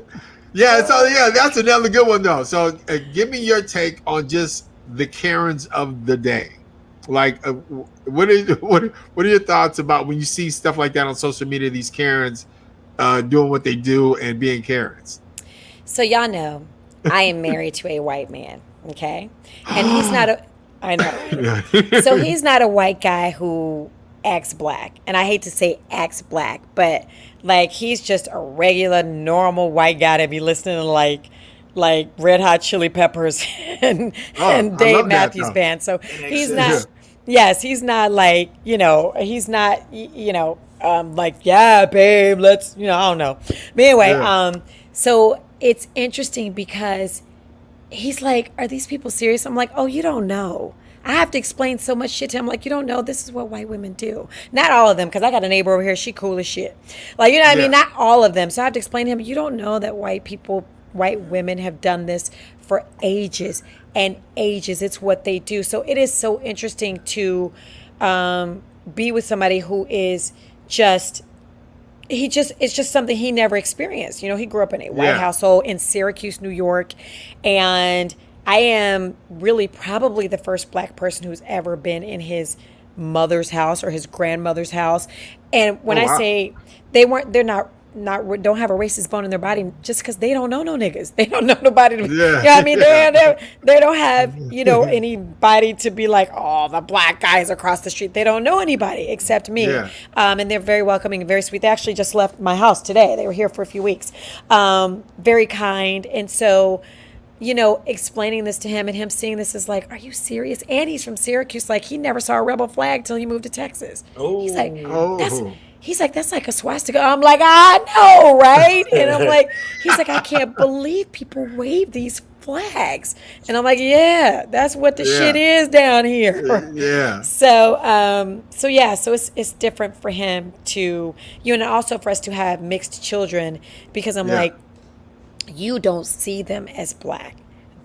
That's another good one though. So give me your take on just the Karens of the day. Like, what are your thoughts about when you see stuff like that on social media? These Karens doing what they do and being Karens. So y'all know, I am married to a white man, okay? And he's not a, I know. So he's not a white guy who acts black. And I hate to say acts black, but like he's just a regular, normal white guy to be listening to like Red Hot Chili Peppers and I Dave love that, Matthews though. Band. So he's not, sense. yes, he's not like, he's not, like, yeah, babe, let's, I don't know. But anyway, Yeah. So it's interesting because he's like, are these people serious? I'm like, oh, you don't know. I have to explain so much shit to him. Like, you don't know, this is what white women do. Not all of them, because I got a neighbor over here, she cool as shit. Like, you know what I mean? Yeah. Not all of them. So I have to explain to him, you don't know that white women have done this for ages and ages. It's what they do. So it is so interesting to be with somebody who is it's just something he never experienced. He grew up in a white Yeah. household in Syracuse, New York. And I am really probably the first black person who's ever been in his mother's house or his grandmother's house. And when Oh, I wow. say they're not don't have a racist bone in their body just because they don't know no niggas. They don't know nobody. To, Yeah. You know what I mean? They don't have, anybody to be like, oh, the black guys across the street. They don't know anybody except me. Yeah. And they're very welcoming and very sweet. They actually just left my house today. They were here for a few weeks. Very kind. And so, explaining this to him and him seeing this is like, are you serious? And he's from Syracuse. Like, he never saw a rebel flag till he moved to Texas. He's like, Oh. that's like a swastika. I'm like, I know, right? And I'm like, he's like, I can't believe people wave these flags. And I'm like, yeah, that's what the shit is down here. Yeah. So it's different for him to, and also for us to have mixed children, because I'm Yeah. like, you don't see them as black,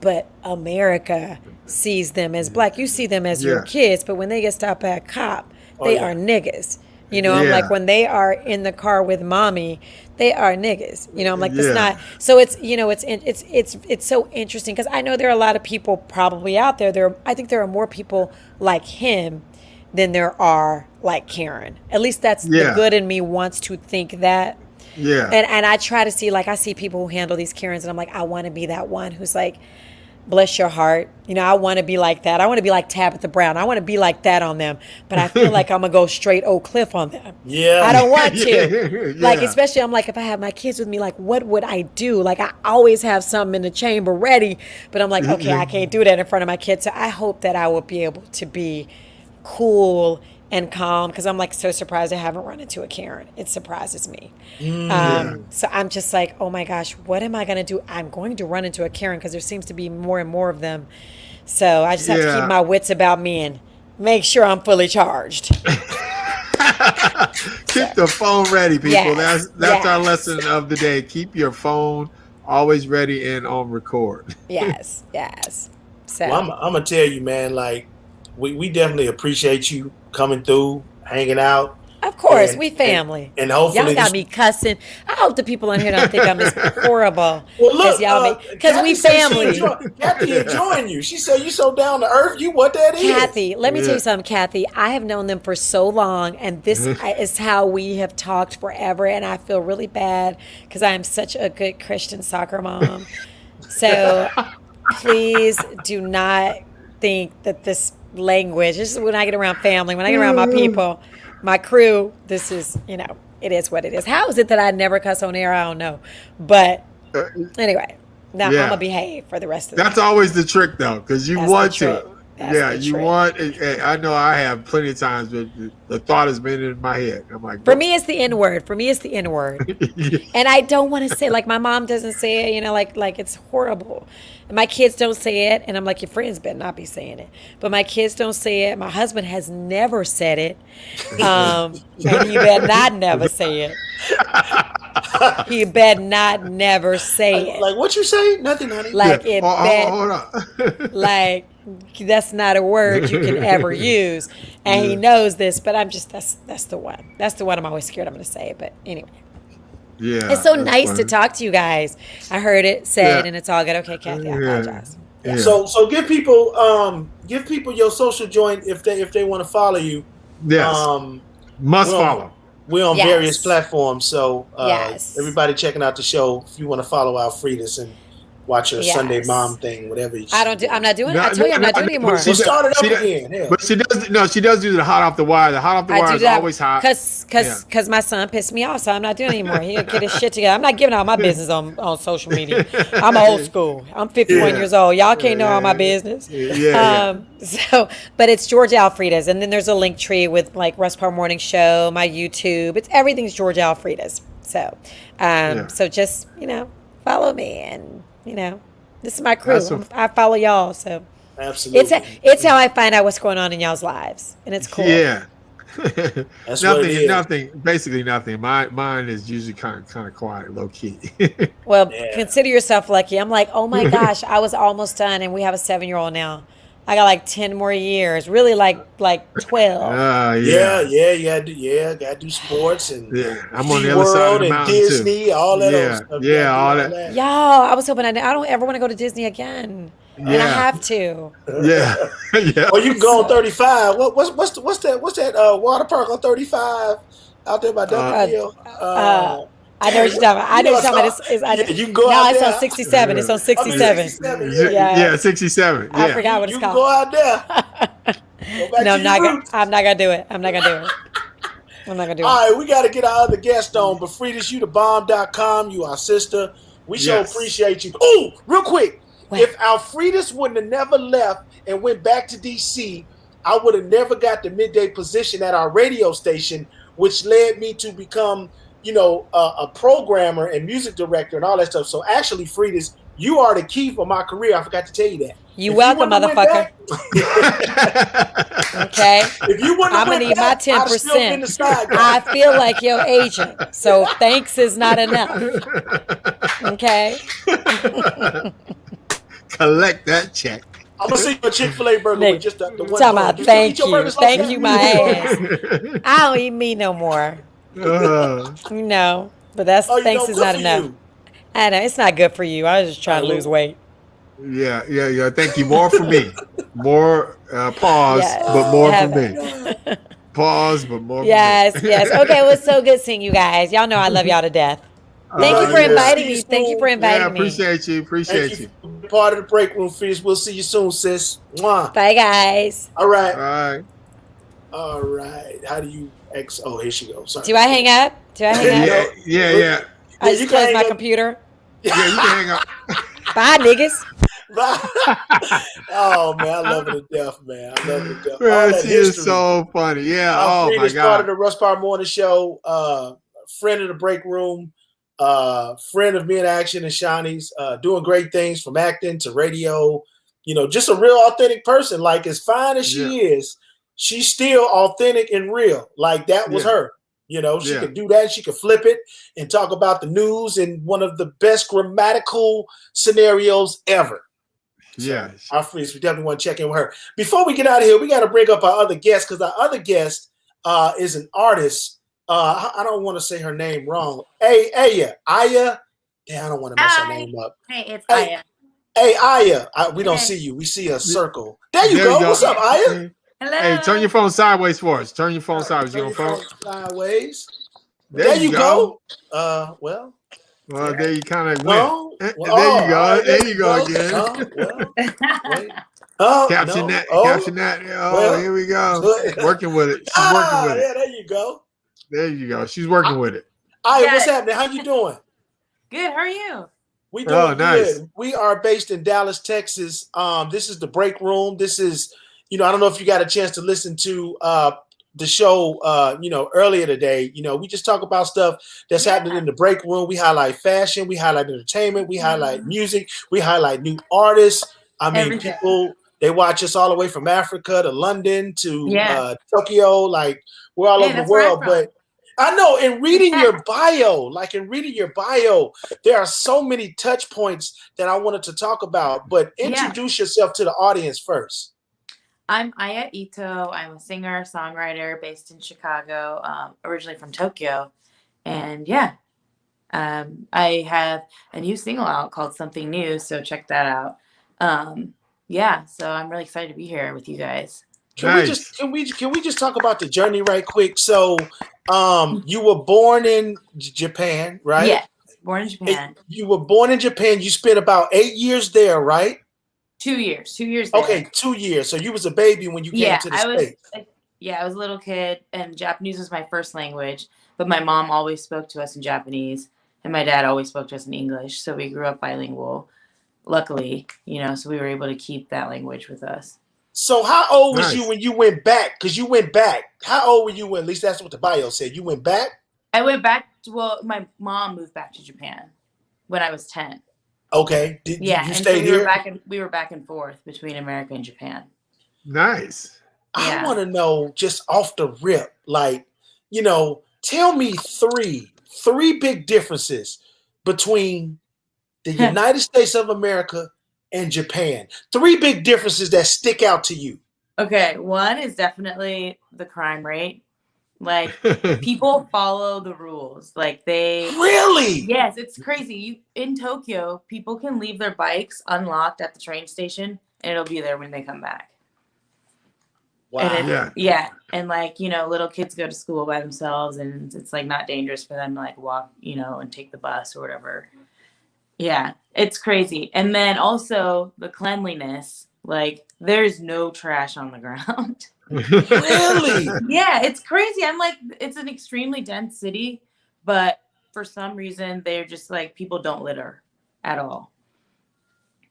but America sees them as black. You see them as your Yeah. kids, but when they get stopped by a cop, they yeah. are niggas. I'm Yeah. like, when they are in the car with mommy, they are niggas. I'm like, that's Yeah. not. So it's it's so interesting because I know there are a lot of people probably out there. I think there are more people like him than there are like Karen. At least that's the good in me wants to think that. Yeah. And I try to see, like, I see people who handle these Karens, and I'm like, I want to be that one who's like, bless your heart. You know, I want to be like that. I want to be like Tabitha Brown. I want to be like that on them. But I feel like I'm going to go straight Oak Cliff on them. Yeah. I don't want to. Like, especially, I'm like, if I have my kids with me, like, what would I do? Like, I always have something in the chamber ready. But I'm like, okay, I can't do that in front of my kids. So I hope that I will be able to be cool and calm, because I'm like so surprised I haven't run into a Karen. It surprises me. So I'm just like, oh my gosh, what am I going to do? I'm going to run into a Karen because there seems to be more and more of them. So I just have to keep my wits about me and make sure I'm fully charged. Keep the phone ready, people. Yes, that's our lesson of the day. Keep your phone always ready and on record. Yes. So Well, I'm gonna tell you, man. Like, we definitely appreciate you coming through, hanging out. of course, And- we family. and hopefully y'all got this- me cussing. I hope the people on here don't think I'm as horrible Well, look, as y'all because we Kathy said she family. Kathy enjoying you. She said you so down to earth. You what that is? Kathy, let me tell you something, Kathy. I have known them for so long, and this is how we have talked forever, and I feel really bad because I am such a good Christian soccer mom. So please do not think that this language, this is when I get around family, when I get around my people, my crew, this is, it is what it is. How is it that I never cuss on air? I don't know. But anyway, now I'm going to behave for the rest of the That's always the trick, though, because you That's want the to. trick. That's the You trick. want. I know I have plenty of times, but the thought has been in my head. I'm like, For me, it's the N word. And I don't want to say, like, my mom doesn't say it, like it's horrible. And my kids don't say it. And I'm like, your friends better not be saying it. But my kids don't say it. My husband has never said it. And he better not never say it. He better not never say it. Like what you say? Nothing, honey. Like it hold on. like that's not a word you can ever use. And he knows this, but I'm just that's the one. That's the one I'm always scared I'm gonna say. But anyway. Yeah, It's so that's nice funny. to talk to you guys. I heard it said, and it's all good. Okay, Kathy, I apologize. Yeah. So give people your social joint if they want to follow you. Yes, must we're on- follow. We're on Yes. various platforms, so Yes. everybody checking out the show. If you want to follow Alfreda's and watch her Yes. Sunday mom thing, whatever. I'm not doing it. I told you I'm not doing it anymore. She started up She does- again. Hell. But she does. No, she does do the hot off the wire. The hot off the I wire do is that always hot. because my son pissed me off, so I'm not doing it anymore. He'll get his shit together. I'm not giving out my business on social media. I'm old school. I'm 51 Yeah. years old. Y'all can't know all my business. Yeah. So, but it's George Alfreda's, and then there's a link tree with like Russ Parr Morning Show, my YouTube. It's everything's George Alfreda's. So, so just follow me, and this is my crew. Awesome. I follow y'all, so. Absolutely. It's how I find out what's going on in y'all's lives, and it's cool. Yeah. That's what it is. Nothing. Basically nothing. Mine is usually kind of quiet, low key. Well, Yeah. consider yourself lucky. I'm like, oh my gosh, I was almost done, and we have a 7-year-old now. I got like 10 more years. Really, like 12. Gotta do sports and I'm on the other side of SeaWorld the and mountain Disney, too. all that Yeah, other stuff. yeah, Gotta do all that. Y'all, I was hoping I don't ever want to go to Disney again, and I have to. Yeah, yeah. Or you can go on 35. What's that water park on 35 out there by Duncanville? I know what you're talking about. I know what you're talking about. You can go no, out it's there. on 67. It's on 67. 67, Yeah. 67. I Yeah. forgot what it's You can called. go out there. Go back No, to your roots. I'm not gonna do it. I'm not gonna do it. I'm not gonna do it. All right, we got to get our other guest on. But Frida's you the bomb.com. You our sister. We so Yes. appreciate you. Oh, real quick. What? If Alfreda's wouldn't have never left and went back to DC, I would have never got the midday position at our radio station, which led me to become, a programmer and music director and all that stuff. So actually, Frida's, you are the key for my career. I forgot to tell you that. You If welcome, wouldn't have went motherfucker. back- Okay. If you wouldn't I'm have gonna went need my back, I'd have still been the 10%. side guy. I feel like your agent, so thanks is not enough. Okay. Collect that check. I'm gonna see you a Chick-fil-A burger Nick, with just the one. talking about burger. thank eat your you. burgers like Thank that? you, my ass. I don't eat meat no more. But that's Oh, thanks is good not for enough. you. I know it's not good for you. I was just trying to lose weight. Yeah. Thank you. More for me. More pause, Yes. but more for Have me. it. Pause, but more Yes, for me. yes. Okay, it was so good seeing you guys. Y'all know I love y'all to death. Thank you for We'll Yeah. inviting see you me. Thank you for soon. Yeah, inviting me. appreciate you. Thank Appreciate you you. for being part of the break room, Fizz. We'll see you soon, sis. Mwah. Bye, guys. All right. All right. All right. How do you X? Oh, here she goes. Sorry Do I about hang that. up? Do I hang There you up? Yeah, go. yeah, yeah. I Yeah, just you can closed my hang up. computer. Yeah, you can hang up. Bye, niggas. Oh man, I love her to death, man. I love her to death. All Man, that she is history. so funny. Yeah. Our Oh friend my is part God. of the Rush Power Morning Show. Friend of the break room. Friend of me in action and Shawnee's. Doing great things from acting to radio. You know, just a real authentic person. Like as fine as Yeah. she is, she's still authentic and real. Like that was Yeah. her. You know, she Yeah. could do that. She could flip it and talk about the news in one of the best grammatical scenarios ever. So Yeah. our friends, we definitely want to check in with her. Before we get out of here, we got to bring up our other guest because our other guest is an artist. I don't want to say her name wrong. Aya. Damn, I don't want to mess her Hi. name up. Hey, it's Hey, Aya. hey, Aya. We don't Hey. see you. We see a circle. There you There you go. go. What's up, Aya? Hello. Hey, turn your phone sideways for us. Turn your phone sideways. You Turn on your phone? phone sideways. There you go. Well. Well, there you kind of went. No. There Well, you go. all right, There you go again. Well, wait. Oh, Caption no. that. Oh, Caption that. Oh, well. here we go. Working with it. She's working with it. Yeah, there you go. There you go. She's working with it. Aya, what's Yes. happening? How you doing? Good. How are you? We doing Oh, nice. good. We are based in Dallas, Texas. This is the break room. This is, I don't know if you got a chance to listen to the show, earlier today. We just talk about stuff that's happening in the break room. We highlight fashion. We highlight entertainment. We highlight music. We highlight new artists. I mean, Everything. people, they watch us all the way from Africa to London to Yeah. Tokyo. Like, we're all Hey, over the that's where I'm world. from. But I know in reading your bio, there are so many touch points that I wanted to talk about, but introduce yourself to the audience first. I'm Aya Ito. I'm a singer, songwriter based in Chicago, originally from Tokyo. And I have a new single out called Something New, so check that out. So I'm really excited to be here with you guys. Can we just talk about the journey right quick? So you were born in Japan, right? Yeah, born in Japan. You were born in Japan. You spent about 8 years there, right? 2 years. 2 years there. Okay, 2 years. So you was a baby when you came to the States. I was a little kid, and Japanese was my first language, but my mom always spoke to us in Japanese, and my dad always spoke to us in English, so we grew up bilingual, luckily, so we were able to keep that language with us. So how old was you when you went back? Because you went back. How old were you when, at least that's what the bio said, you went back? I went back, my mom moved back to Japan when I was 10. Okay. You and stayed so here? we were back and forth between America and Japan. Nice. I want to know just off the rip, like, tell me three big differences between the United States of America and Japan. 3 big differences that stick out to you. Okay. One is definitely the crime rate. Like, people follow the rules. Like, they really? Yes, it's crazy. In Tokyo, people can leave their bikes unlocked at the train station, and it'll be there when they come back. Wow. And and like, little kids go to school by themselves, and it's like not dangerous for them to like walk, and take the bus or whatever. Yeah, it's crazy. And then also the cleanliness, like there's no trash on the ground. Really? Yeah, it's crazy. I'm like, it's an extremely dense city, but for some reason they're just like, people don't litter at all.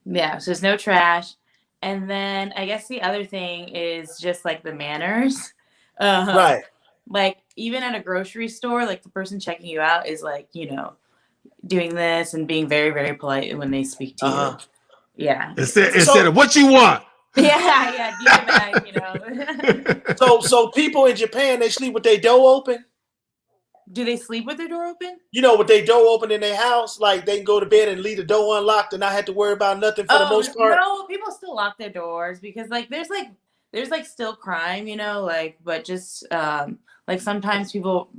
Yeah, so there's no trash. And then I guess the other thing is just like the manners. Right. Like even at a grocery store, like the person checking you out is like, doing this and being very, very polite when they speak to you. Yeah. Instead of what you want. Yeah, give it back, So people in Japan, they sleep with their door open? Do they sleep with their door open? With their door open in their house, like they can go to bed and leave the door unlocked and not have to worry about nothing for the most part? No, people still lock their doors because like there's still crime, but just like sometimes people,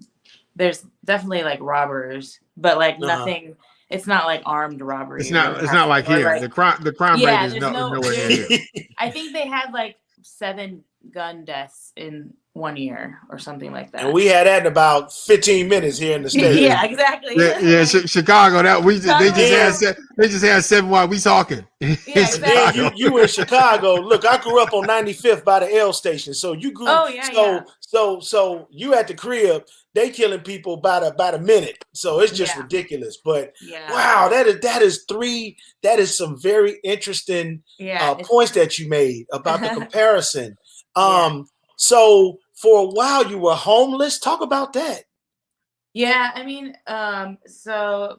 there's definitely like robbers, but like nothing it's not like armed robbery. It's or not. It's not like or, here. like, The crime rate yeah, is there's nowhere near there's, here. I think they had like 7 gun deaths in 1 year or something like that. And we had that in about 15 minutes here in the States. Yeah, exactly. Yeah, Chicago. They just had 7 while we talking. Yeah, exactly. Then you in Chicago. Look, I grew up on 95th by the L station. So you grew. Oh, yeah, So you at the crib, they killing people by the minute. So it's just Yeah. ridiculous. But Yeah. wow, that is some very interesting points that you made about the comparison. So for a while you were homeless. Talk about that. Yeah, I mean, so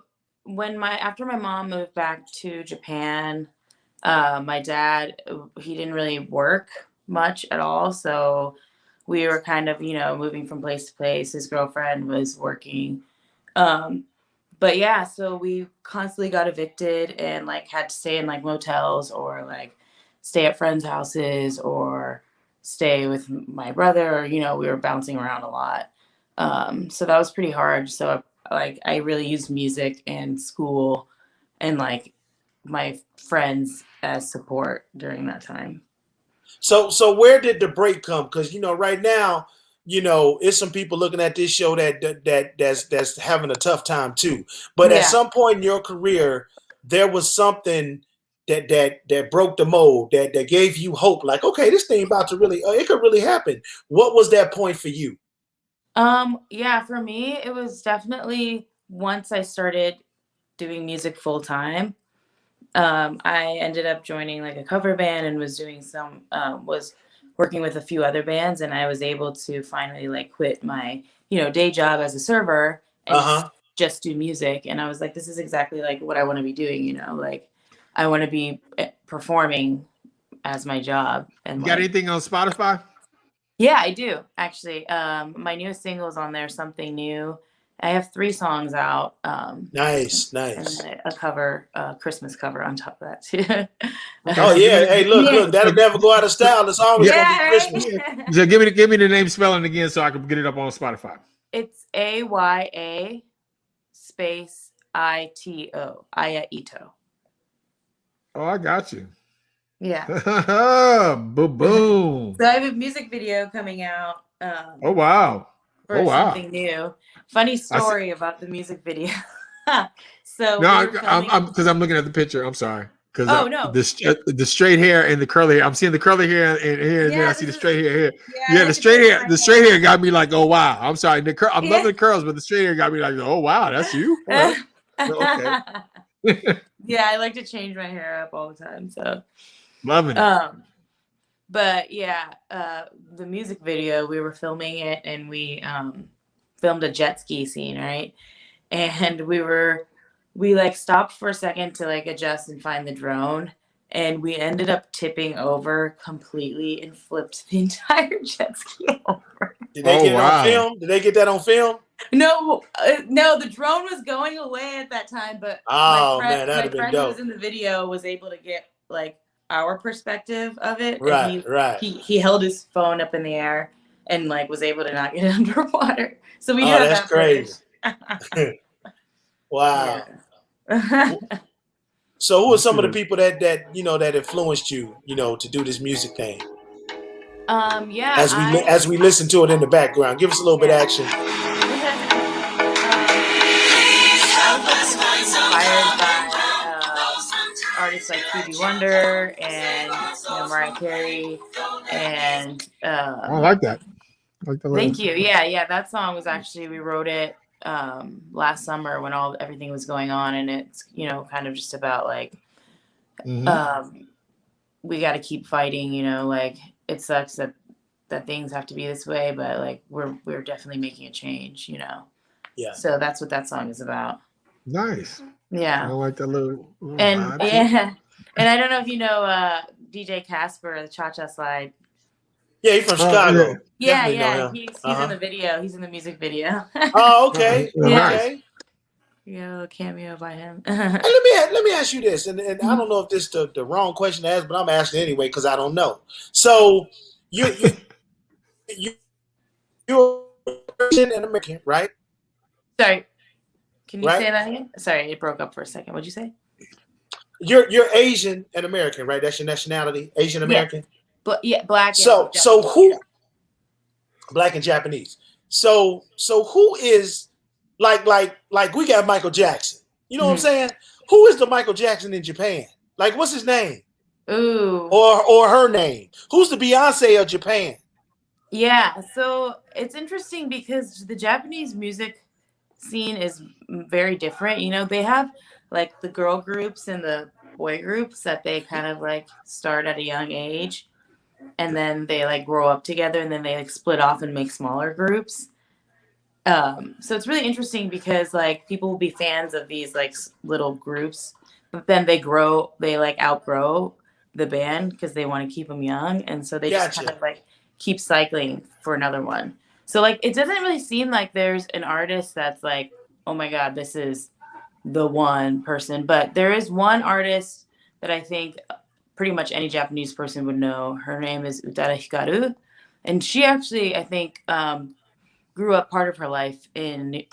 after my mom moved back to Japan, my dad, he didn't really work much at all. So we were kind of, moving from place to place. His girlfriend was working. But yeah, so we constantly got evicted and like had to stay in like motels or like stay at friends' houses or stay with my brother, or, we were bouncing around a lot. So that was pretty hard. So I really used music and school and like my friends as support during that time. So where did the break come? Because right now, it's some people looking at this show that's having a tough time too. But at some point in your career, there was something that broke the mold, that gave you hope. Like, okay, this thing about to really, it could really happen. What was that point for you? Yeah, for me, it was definitely once I started doing music full time. I ended up joining like a cover band and was doing was working with a few other bands, and I was able to finally like quit my, day job as a server and just do music. And I was like, this is exactly like what I want to be doing, like I want to be performing as my job. And you got anything on Spotify? Yeah, I do actually. My newest single is on there, Something New. I have 3 songs out. Nice. And then a cover, Christmas cover on top of that too. Oh yeah, hey, look, that'll never go out of style. It's always gonna be Christmas. So give me the name spelling again so I can get it up on Spotify. It's AYA space ITO. Aya Ito. Oh, I got you. Yeah. Boom. So I have a music video coming out. Oh wow. For Something New. Funny story about the music video. So no, I'm looking at the picture. I'm sorry. Because no. The straight hair and the curly hair. I'm seeing the curly hair and here, and then I see the straight hair here. Yeah, the straight hair got me like, oh wow. I'm sorry. I'm loving the curls, but the straight hair got me like, oh wow, that's you. Okay. Yeah, I like to change my hair up all the time. So loving it. But yeah, the music video, we were filming it and we filmed a jet ski scene, right? And we like stopped for a second to like adjust and find the drone, and we ended up tipping over completely and flipped the entire jet ski over. Did they get it on film? Did they get that on film? No, the drone was going away at that time, but my friend who was in the video was able to get like our perspective of it. Right. He held his phone up in the air and like was able to not get underwater. So we have that's crazy. Wow. Yeah. So who are some of the people that influenced you, to do this music thing? Yeah. As we listen to it in the background, give us a little bit of action. Artists like Stevie Wonder and Mariah Carey and I like that. Thank you. Yeah. That song was actually, we wrote it last summer when everything was going on, and it's kind of just about like we got to keep fighting. Like it sucks that things have to be this way, but like we're definitely making a change. Yeah. So that's what that song is about. Nice. Yeah. I like that little and vibe. yeah. And I don't know if you know DJ Casper, the Cha Cha Slide. Yeah, he's from Chicago. Yeah. He's in the video. He's in the music video. Oh, okay. Okay. Yeah, a cameo by him. Let me ask you this, and I don't know if this is the wrong question to ask, but I'm asking anyway because I don't know. So you're an American, right? Sorry. Can you Right? say that again? Sorry, it broke up for a second. What'd you say? You're Asian and American, right? That's your nationality, Asian American. Yeah, black and So Japanese. who? Black and Japanese. So who is like we got Michael Jackson. You know what I'm saying? Who is the Michael Jackson in Japan? Like, what's his name? Ooh. Or her name? Who's the Beyonce of Japan? Yeah, so it's interesting because the Japanese music scene is very different. You know, they have like the girl groups and the boy groups that they kind of like start at a young age, and then they like grow up together, and then they like split off and make smaller groups. So it's really interesting because like people will be fans of these like little groups, but then they like outgrow the band because they want to keep them young, and so they just kind of like keep cycling for another one. So like it doesn't really seem like there's an artist that's like, oh my God, this is the one person, but there is one artist that I think pretty much any Japanese person would know. Her name is Utada Hikaru, and she actually I think grew up part of her life in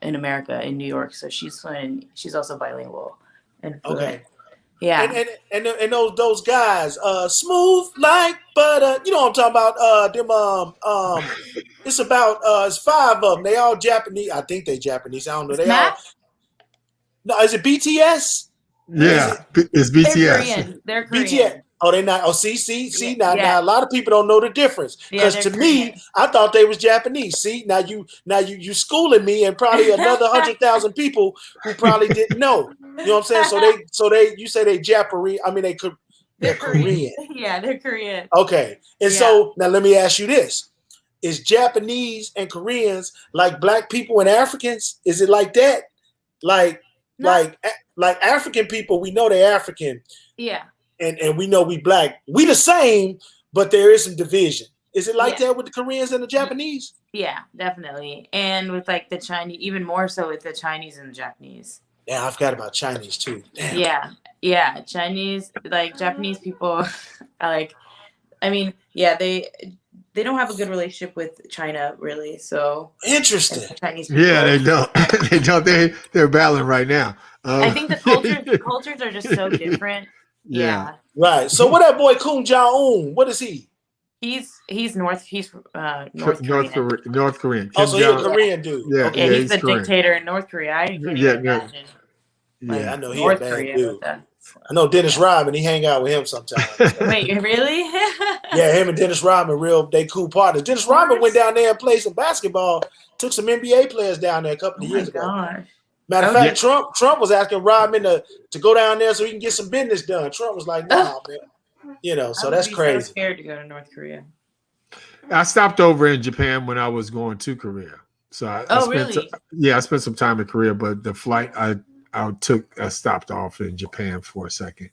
America, in New York. So she's also bilingual. And okay. Yeah. And those guys, smooth like butter. You know what I'm talking about? It's about it's 5 of them. They all Japanese. I think they Japanese. I don't know. They all. No, is it BTS? Yeah, it's BTS. They're Korean. BTS. Oh, they not. Oh, see. Now a lot of people don't know the difference because to me, I thought they was Japanese. See, now you schooling me and probably another 100,000 people who probably didn't know. You know what I'm saying? So they you say they Japanese. I mean they're Korean. Yeah, they're Korean. Okay, and so now let me ask you this: is Japanese and Koreans like black people and Africans? Is it like that? Like African people, we know they're African. Yeah. And we know we black. We the same, but there is some division. Is it like that with the Koreans and the Japanese? Yeah, definitely. And with like the Chinese, even more so with the Chinese and the Japanese. Yeah, I forgot about Chinese too. Damn. Yeah. Chinese, like Japanese people like, I mean, yeah, they don't have a good relationship with China really. So interesting. Chinese people. Yeah, they don't. They don't. They're battling right now. I think the cultures are just so different. Yeah. Right. So what that boy Kim Jong-un? What is he? He's North Korean. North Korean. Oh, so he's a Korean dude. Yeah. Okay, yeah, he's the Korean. dictator in North Korea. I can't even imagine. Yeah, I know he's North a bad Korea dude. I know Dennis Rodman. He hang out with him sometimes. Wait, really? Yeah, him and Dennis Rodman, they cool partners. Dennis Rodman went down there and played some basketball. Took some NBA players down there a couple of years ago. Gosh. Matter of fact, Trump was asking Rodman to go down there so he can get some business done. Trump was like, "Nah, man." You know, so that's crazy. So scared to go to North Korea. I stopped over in Japan when I was going to Korea. So I spent some time in Korea, but the flight I stopped off in Japan for a second.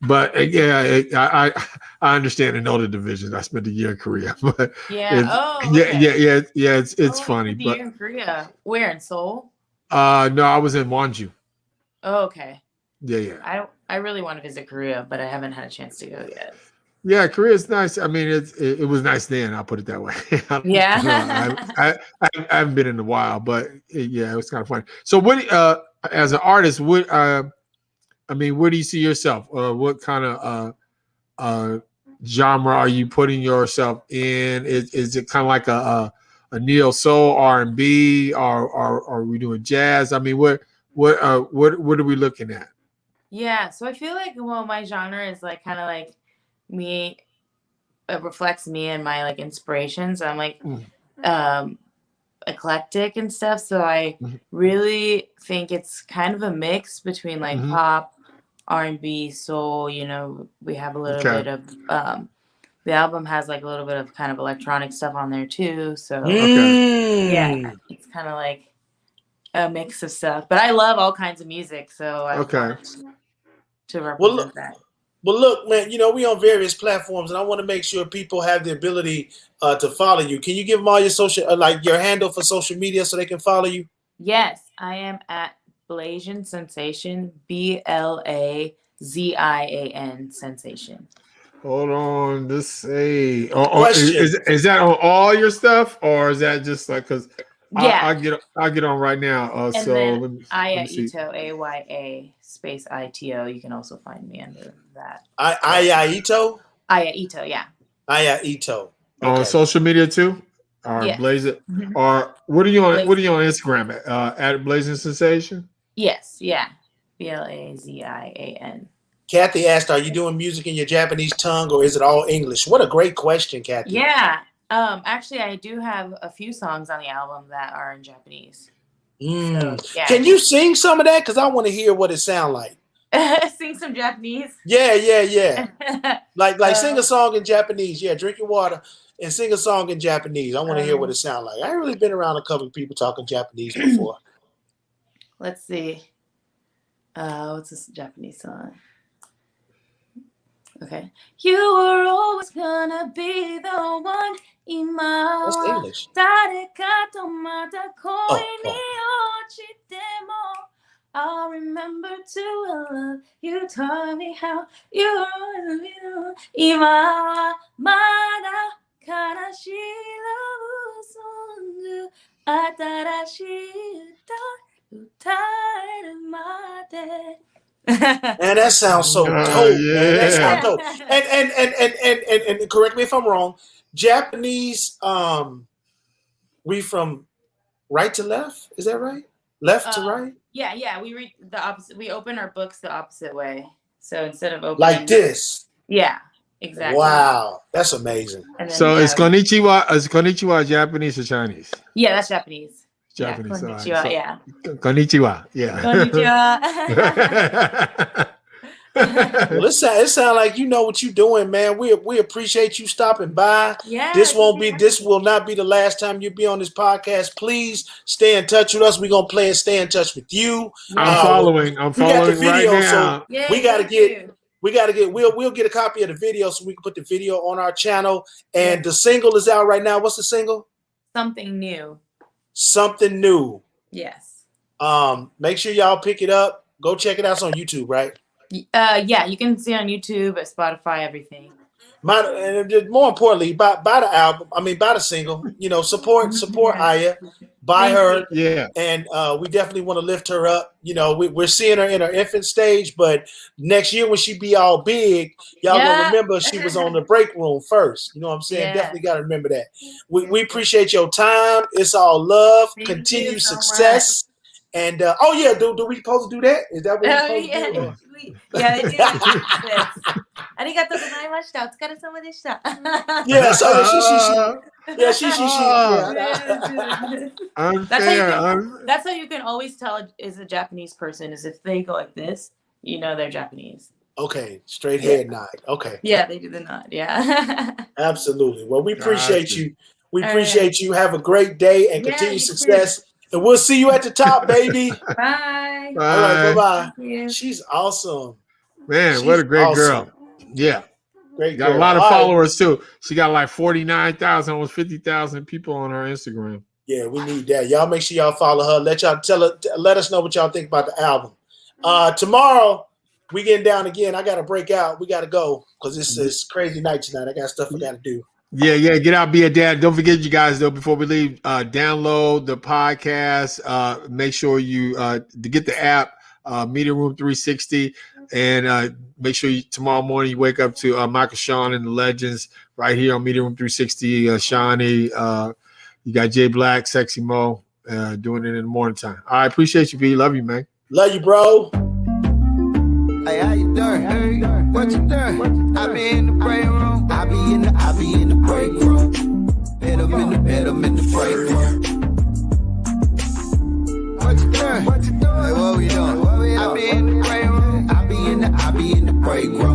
But I understand and know the divisions. I spent a year in Korea, but it's funny. But in Korea, where in Seoul? No, I was in Wonju. Oh, okay. Yeah. I really want to visit Korea, but I haven't had a chance to go yet. Yeah, Korea is nice. I mean, it was nice then. I'll put it that way. I haven't been in a while, but it was kind of fun. So, what as an artist, where do you see yourself? What kind of genre are you putting yourself in? Is it kind of like a neo soul R&B, or are we doing jazz? I mean, what are we looking at? Yeah, so I feel like my genre is like kind of like me. It reflects me and my like inspirations. I'm like eclectic and stuff, so I really think it's kind of a mix between like pop, R&B, soul. You know, we have a little bit of the album has like a little bit of kind of electronic stuff on there too. So yeah, it's kind of like a mix of stuff. But I love all kinds of music, so I wanted to represent that. Well, look, man, you know, we on various platforms, and I want to make sure people have the ability to follow you. Can you give them all your social, like your handle for social media so they can follow you? Yes, I am at Blasian Sensation, BLAZIAN Sensation. Hold on, is that on all your stuff, or is that just like because Yeah. I'll get on right now. And So then let me Aya see. Ito, AYA space ITO. You can also find me under that. Aya Ito. Aya Ito, yeah. Aya Ito. On social media too, or Yes. Blaze it, Mhm. or what are you on? What are you on Instagram at Blazing Sensation? Yes, yeah. BLAZIAN. Kathy asked, "Are you doing music in your Japanese tongue, or is it all English?" What a great question, Kathy. Yeah. Actually, I do have a few songs on the album that are in Japanese. So, yeah. Can you sing some of that? Because I want to hear what it sounds like. Sing some Japanese? Yeah. like sing a song in Japanese. Yeah, drink your water and sing a song in Japanese. I want to hear what it sounds like. I ain't really been around a couple of people talking Japanese before. Let's see. What's this Japanese song? Okay. You were always gonna be the one. That's English. I'll remember to love you. Tell me how you are. 今はまだ悲しいラブソング。新しい歌えるまで。Man, that sounds so dope. Yeah. Man, that sounds dope. And correct me if I'm wrong. Japanese, we from right to left. Is that right? Left to right? Yeah. We read the opposite. We open our books the opposite way. So instead of opening Like this. Yeah, exactly. Wow, that's amazing. And then, So is konnichiwa? Is konnichiwa Japanese or Chinese? Yeah, that's Japanese. Japanese. Yeah, konnichiwa. So, yeah. Konnichiwa. Yeah. Konnichiwa. Well, it sounds like you know what you're doing, man. We appreciate you stopping by. Yeah. This will not be the last time you'll be on this podcast. Please stay in touch with us. We're gonna stay in touch with you. I'm following right now. So we gotta get. We'll get a copy of the video so we can put the video on our channel. And the single is out right now. What's the single? Something New. Something New. Yes. Make sure y'all pick it up. Go check it out. It's on YouTube, right? Yeah, you can see it on YouTube, at Spotify, everything. And more importantly, buy the album. I mean, buy the single. You know, support Aya. Buy her. Yeah. And we definitely want to lift her up. You know, we're seeing her in her infant stage, but next year when she be all big, y'all gonna remember she was on the break room first. You know what I'm saying? Yeah. Definitely got to remember that. We appreciate your time. It's all love. Continued success. And do we supposed to do that? Is that what we're supposed to do? Yeah, they do. Arigatou gozaimashita. Otsukaresama deshita. Yeah, so she. Unfair. That's how you can always tell is a Japanese person is if they go like this, you know they're Japanese. Okay, straight head nod. Okay. Yeah, they do the nod. Yeah. Absolutely. Well, we appreciate you. We appreciate you. Have a great day and continued success. And we'll see you at the top, baby. Bye. All right, bye-bye. Yeah. She's awesome. Man, what a great girl. Yeah. Great got girl. A lot of followers too. She got like 49,000, almost 50,000 people on her Instagram. Yeah, we need that. Y'all make sure y'all follow her. Let us know what y'all think about the album. Tomorrow, we getting down again. I got to break out. We got to go because it's crazy night tonight. I got stuff I got to do. Yeah. Get out, be a dad. Don't forget, you guys, though, before we leave, download the podcast. Make sure you get the app, Media Room 360, and make sure tomorrow morning you wake up to Michael Sean and the Legends right here on Media Room 360. Shawnee, you got Jay Black, Sexy Mo, doing it in the morning time. I appreciate you, B. Love you, man. Love you, bro. Hey, how you doing? Hey, what you doing? I be in the break room. I be in the break room. Bet I'm in the break room. What you doing? Hey, what we doing? I be in the break room. I be in the break room.